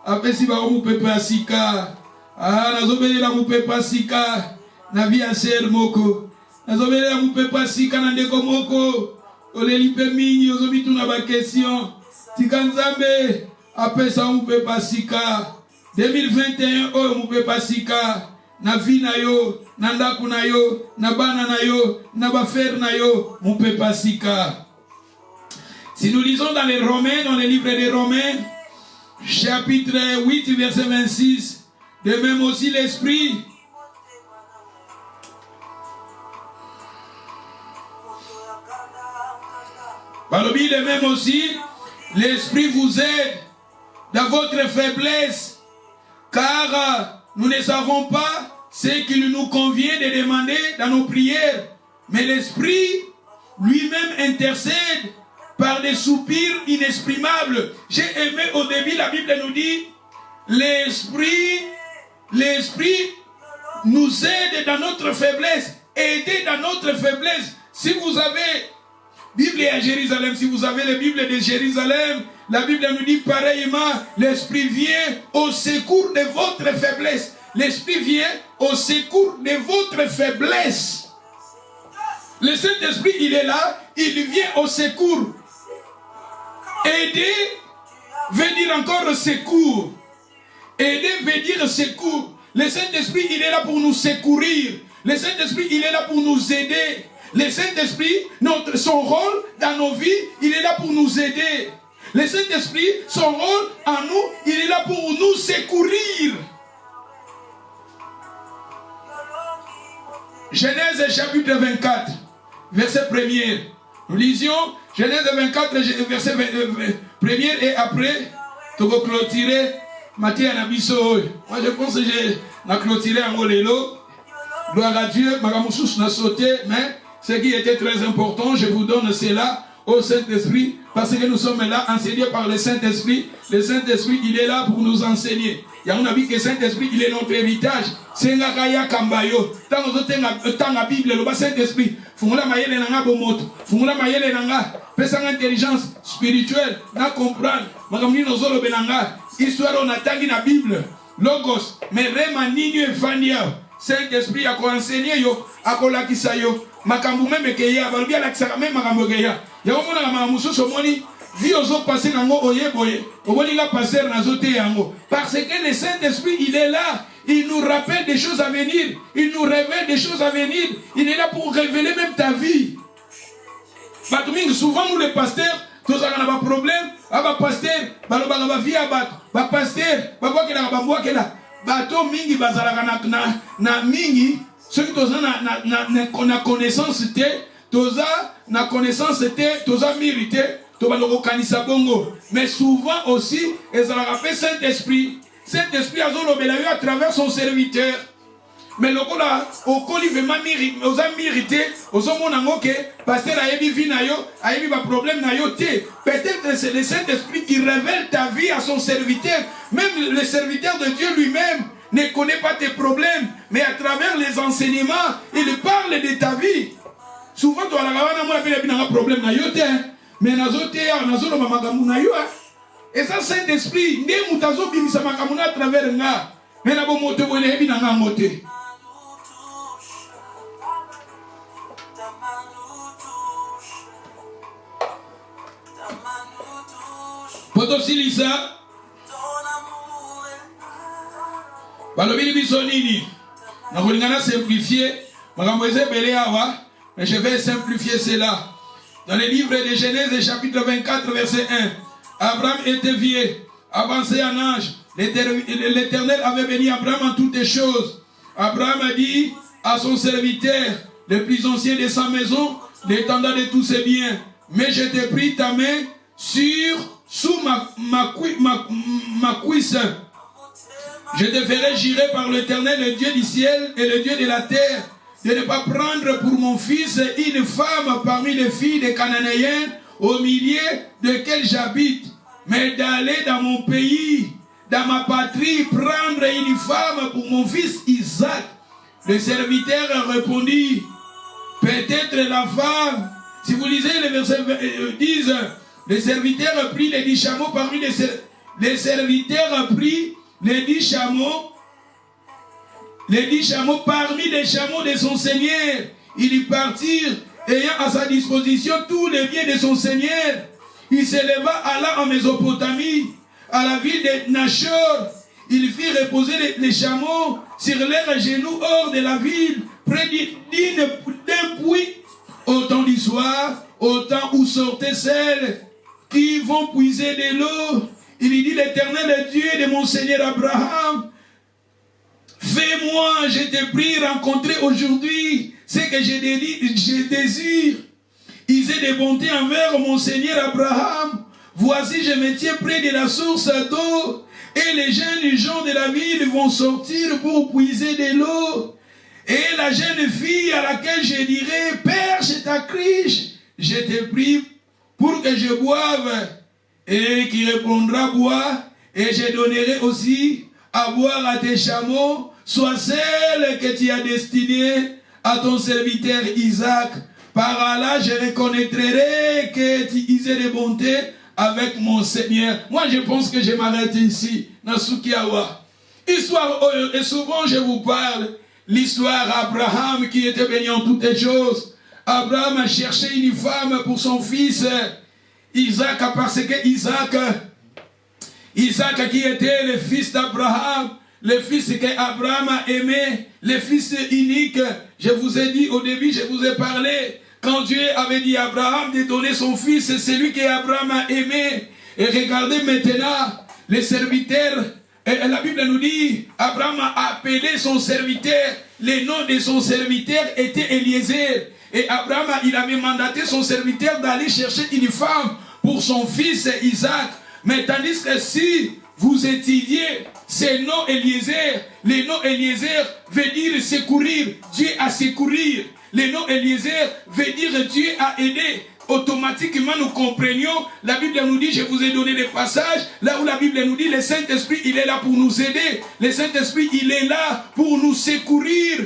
après si va mon pépé à sika, nazobeli la mon pépa sika, na vie à ser moko, nazobeli la mon pépa sika na ndeko moko, olelipe mingi, ozobitu na ba question. Tikanzambe, après ça, on peut pas sika. 2021, on peut pas sika. Na vie na yo, na ndaku na yo, na bana na yo, na bafer na yo, on peut pas sika. Si nous lisons dans les Romains, dans le livre des Romains, chapitre 8, verset 26, de même aussi l'Esprit. Balobi, de même aussi, l'Esprit vous aide dans votre faiblesse, car nous ne savons pas ce qu'il nous convient de demander dans nos prières, mais l'Esprit lui-même intercède par des soupirs inexprimables. J'ai aimé au début, la Bible nous dit, l'Esprit nous aide dans notre faiblesse, aider dans notre faiblesse. Si vous avez Bible à Jérusalem, si vous avez la Bible de Jérusalem, la Bible nous dit pareillement, l'Esprit vient au secours de votre faiblesse. L'Esprit vient au secours de votre faiblesse. Le Saint-Esprit, il est là, il vient au secours. Aider veut dire encore secours. Aider veut dire secours. Le Saint-Esprit, il est là pour nous secourir. Le Saint-Esprit, il est là pour nous aider. Le Saint-Esprit, son rôle dans nos vies, il est là pour nous aider. Le Saint-Esprit, son rôle en nous, il est là pour nous secourir. Genèse chapitre 24, verset 1er. Nous lisions Genèse 24, verset 1er et après, tu vas clôturer Matthieu Nabiso. Moi je pense que j'ai clôturé en Molélo. Gloire à Dieu, Magamoussous n'a sauté, mais ce qui était très important, je vous donne cela au Saint-Esprit parce que nous sommes là enseignés par le Saint-Esprit. Le Saint-Esprit, il est là pour nous enseigner. Il y a un avis que le Saint-Esprit, il est notre héritage. C'est un gaya kambayo. Tant que la Bible, le Saint-Esprit, fungula mayele nanga bomoto, fungula mayele nanga, pesa intelligence spirituelle, na comprendre. Makamni nozolo benanga, histoire on attend la Bible, logos, mais vraiment nini efania. Saint-Esprit a enseigné yo, a kolakisa yo. Makambu même ke ya, balbi alakisa même makambu ke ya. Ya omona na mamusu somoni. Vi ozo passer nango oyeboye, oboni la passer nazote yango. Parce que le Saint-Esprit, il est là, il nous rappelle des choses à venir, il nous révèle des choses à venir, il est là pour révéler même ta vie. Souvent nous les pasteurs, tous on a un problème, aba pasteur, balobaka vie abat, ba pasteur, ba boke na ba boke la, bato mingi bazalaka na mingi, ceux qui tous na connaissance té, tous na connaissance té, tous mérité. Mais souvent aussi, ils ont rappelé Saint-Esprit. Saint-Esprit a eu à travers son serviteur. Mais le cas au vraiment mérité, aux hommes que pasteur a eu vie a eu un problème peut-être que c'est le Saint-Esprit qui révèle ta vie à son serviteur. Même le serviteur de Dieu lui-même ne connaît pas tes problèmes, mais à travers les enseignements, il parle de ta vie. Souvent, tu as un problème. Mais nazo mamakamuna yo et ça Saint-Esprit ne mutazo bimisa makamuna à travers nga mais na bo moto bo lebi na nga moté poto silisa balobi biso nini na kolingana simplifier makambo ezebele awa mais je vais simplifier cela. Dans le livre de Genèse, chapitre 24, verset 1, Abraham était vieux, avancé en âge. L'Éternel avait béni Abraham en toutes les choses. Abraham a dit à son serviteur, le plus ancien de sa maison, l'étendard de tous ses biens, mais je t'ai pris ta main sous ma cuisse. Je te ferai jurer par l'Éternel, le Dieu du ciel et le Dieu de la terre, de ne pas prendre pour mon fils une femme parmi les filles des Cananéens au milieu desquels j'habite, mais d'aller dans mon pays, dans ma patrie, prendre une femme pour mon fils Isaac. Le serviteur répondit, peut-être la femme, si vous lisez les versets 10, le serviteur prit les 10 chameaux parmi les serviteurs prit les 10 chameaux. Les 10 chameaux parmi les chameaux de son Seigneur. Il y partirent, ayant à sa disposition tous les biens de son Seigneur. Il s'éleva, alla en Mésopotamie, à la ville de Nachor. Il fit reposer les chameaux sur leurs genoux hors de la ville, près d'un puits, au temps du soir, au temps où sortaient celles qui vont puiser de l'eau. Il dit, l'Éternel Dieu de mon Seigneur Abraham, fais-moi, je te prie, rencontrer aujourd'hui ce que je désire. Ils aient des bontés envers mon Seigneur Abraham. Voici, je me tiens près de la source d'eau, et les jeunes gens de la ville vont sortir pour puiser de l'eau. Et la jeune fille à laquelle je dirai, perche ta criche, je te prie pour que je boive. Et qui répondra, bois, et je donnerai aussi à boire à tes chameaux, soit celle que tu as destinée à ton serviteur Isaac. Par là, je reconnaîtrai que tu es de bonté avec mon Seigneur. Moi, je pense que je m'arrête ici, dans Sukiawa. Histoire, et souvent je vous parle, l'histoire d'Abraham qui était béni en toutes les choses. Abraham a cherché une femme pour son fils Isaac, parce que Isaac qui était le fils d'Abraham, le fils qu'Abraham a aimé, le fils unique. Je vous ai dit au début, je vous ai parlé, quand Dieu avait dit à Abraham de donner son fils, c'est celui qu'Abraham a aimé. Et regardez maintenant, les serviteurs, et la Bible nous dit, Abraham a appelé son serviteur, le nom de son serviteur était Eliezer. Et Abraham, il avait mandaté son serviteur d'aller chercher une femme pour son fils Isaac. Mais tandis que si vous étudiez ce nom Eliezer, le nom Eliezer veut dire secourir, Dieu a secourir. Le nom Eliezer veut dire Dieu a aidé. automatiquement nous comprenions. La Bible nous dit, je vous ai donné des passages, là où la Bible nous dit, le Saint-Esprit, il est là pour nous aider. Le Saint-Esprit, il est là pour nous secourir,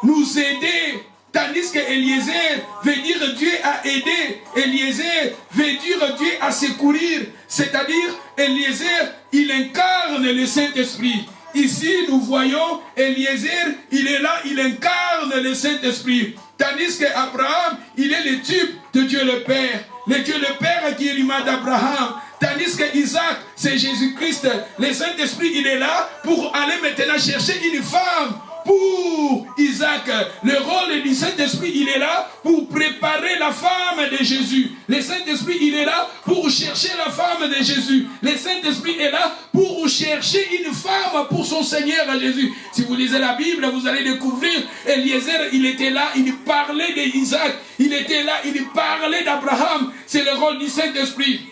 nous aider. Tandis que Eliezer veut dire Dieu a aidé. Eliezer veut dire Dieu a secourir. C'est-à-dire, Eliezer, il incarne le Saint-Esprit. Ici, nous voyons Eliezer, il est là, il incarne le Saint-Esprit. Tandis qu'Abraham, il est le type de Dieu le Père. Le Dieu le Père qui est l'image d'Abraham. Tandis que Isaac, c'est Jésus-Christ. Le Saint-Esprit, il est là pour aller maintenant chercher une femme. Pour Isaac, le rôle du Saint-Esprit, il est là pour préparer la femme de Jésus. Le Saint-Esprit, il est là pour chercher la femme de Jésus. Le Saint-Esprit est là pour chercher une femme pour son Seigneur Jésus. Si vous lisez la Bible, vous allez découvrir Eliezer, il était là, il parlait d'Isaac. Il était là, il parlait d'Abraham. C'est le rôle du Saint-Esprit.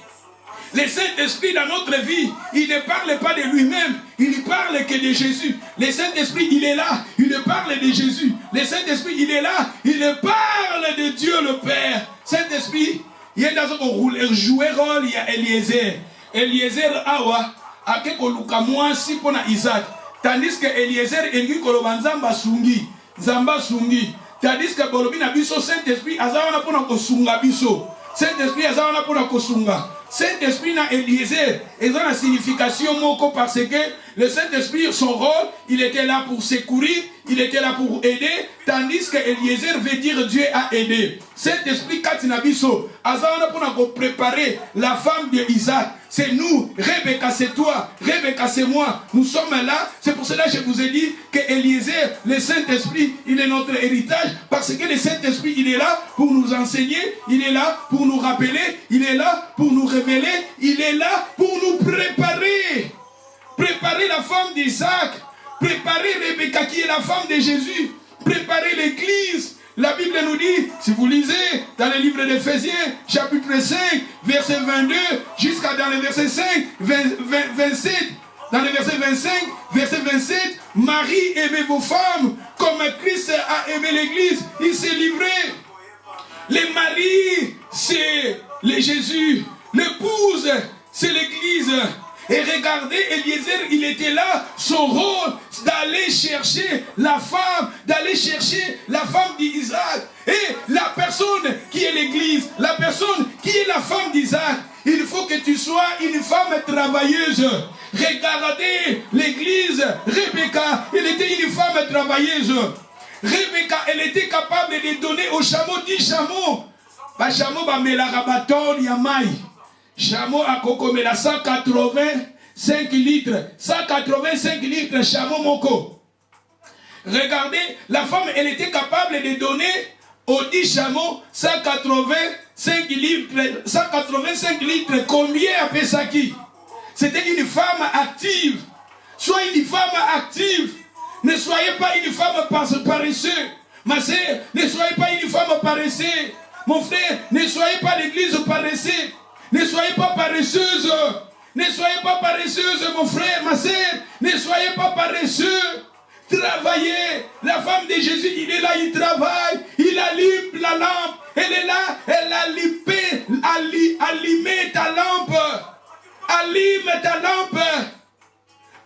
Le Saint-Esprit dans notre vie, il ne parle pas de lui-même, il ne parle que de Jésus. Le Saint-Esprit, il est là, il ne parle de Jésus. Le Saint-Esprit, il est là, il ne parle de Dieu le Père. Saint-Esprit, il y a dans un jouer rôle, il y a Eliezer. Eliezer, awa, a quelque luka mwasi pour Isaac. Tandis que Eliezer, il dit que Zamba sungi, Zamba sungi. Tandis que Bolobina biso, Saint-Esprit, azawana pour na sunga biso. Saint-Esprit, azawana pour na sunga. Saint-Esprit na Eliezer, ils ont la signification moko parce que le Saint-Esprit, son rôle, il était là pour secourir, il était là pour aider, tandis que Eliezer veut dire Dieu a aidé. Saint-Esprit, Katinabiso, Azana pour préparer la femme d'Isaac. C'est nous, Rebecca c'est toi, Rebecca c'est moi, nous sommes là. C'est pour cela que je vous ai dit que Eliezer, le Saint-Esprit, il est notre héritage, parce que le Saint-Esprit, il est là pour nous enseigner, il est là pour nous rappeler, il est là pour nous révéler, il est là pour nous préparer. Préparer la femme d'Isaac, préparer Rebecca qui est la femme de Jésus, préparer l'église. La Bible nous dit, si vous lisez dans le livre d'Éphésiens, chapitre 5, verset 22, jusqu'à dans le verset 5, 27, dans le verset 25, verset 27, Marie, aimez vos femmes comme Christ a aimé l'église, il s'est livré. Les maris, c'est les Jésus, l'épouse, c'est l'église. Et regardez, Eliezer, il était là, son rôle d'aller chercher la femme d'Isaac. Et la personne qui est l'église, la personne qui est la femme d'Isaac, il faut que tu sois une femme travailleuse. Regardez l'église, Rebecca, elle était une femme travailleuse. Rebecca, elle était capable de donner au chameau 10 chameaux. Ba chameau ba melarabaton yamai. Chameau à Kokomela 185 litres. 185 litres, chameau moko. Regardez, la femme, elle était capable de donner aux 10 chameaux 185 litres. 185 litres, combien a fait ça qui? C'était une femme active. Soyez une femme active. Ne soyez pas une femme paresseuse. Ma sœur, ne soyez pas une femme paresseuse. Mon frère, ne soyez pas l'église paresseuse. Ne soyez pas paresseuse. Ne soyez pas paresseuse, mon frère, ma sœur. Ne soyez pas paresseux. Travaillez. La femme de Jésus, il est là, il travaille. Il allume la lampe. Elle est là, elle a allumé ta lampe. Allume ta lampe.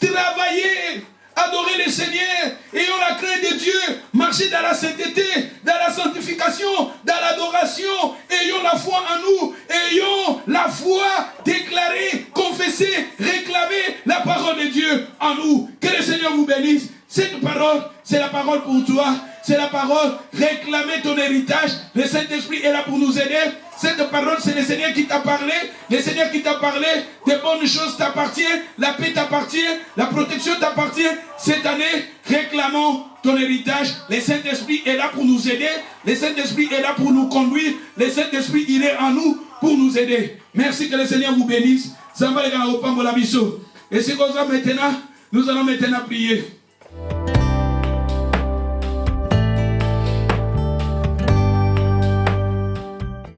Travaillez. Adorez le Seigneur, ayons la crainte de Dieu, marchez dans la sainteté, dans la sanctification, dans l'adoration, ayons la foi en nous, ayons la foi, déclarer, confesser, réclamer la parole de Dieu en nous. Que le Seigneur vous bénisse. Cette parole, c'est la parole pour toi, c'est la parole, réclamer ton héritage. Le Saint-Esprit est là pour nous aider. Cette parole, c'est le Seigneur qui t'a parlé. Le Seigneur qui t'a parlé. Des bonnes choses t'appartiennent. La paix t'appartient. La protection t'appartient. Cette année, réclamons ton héritage. Le Saint-Esprit est là pour nous aider. Le Saint-Esprit est là pour nous conduire. Le Saint-Esprit, il est en nous pour nous aider. Merci, que le Seigneur vous bénisse. Et c'est comme ça maintenant, nous allons maintenant prier.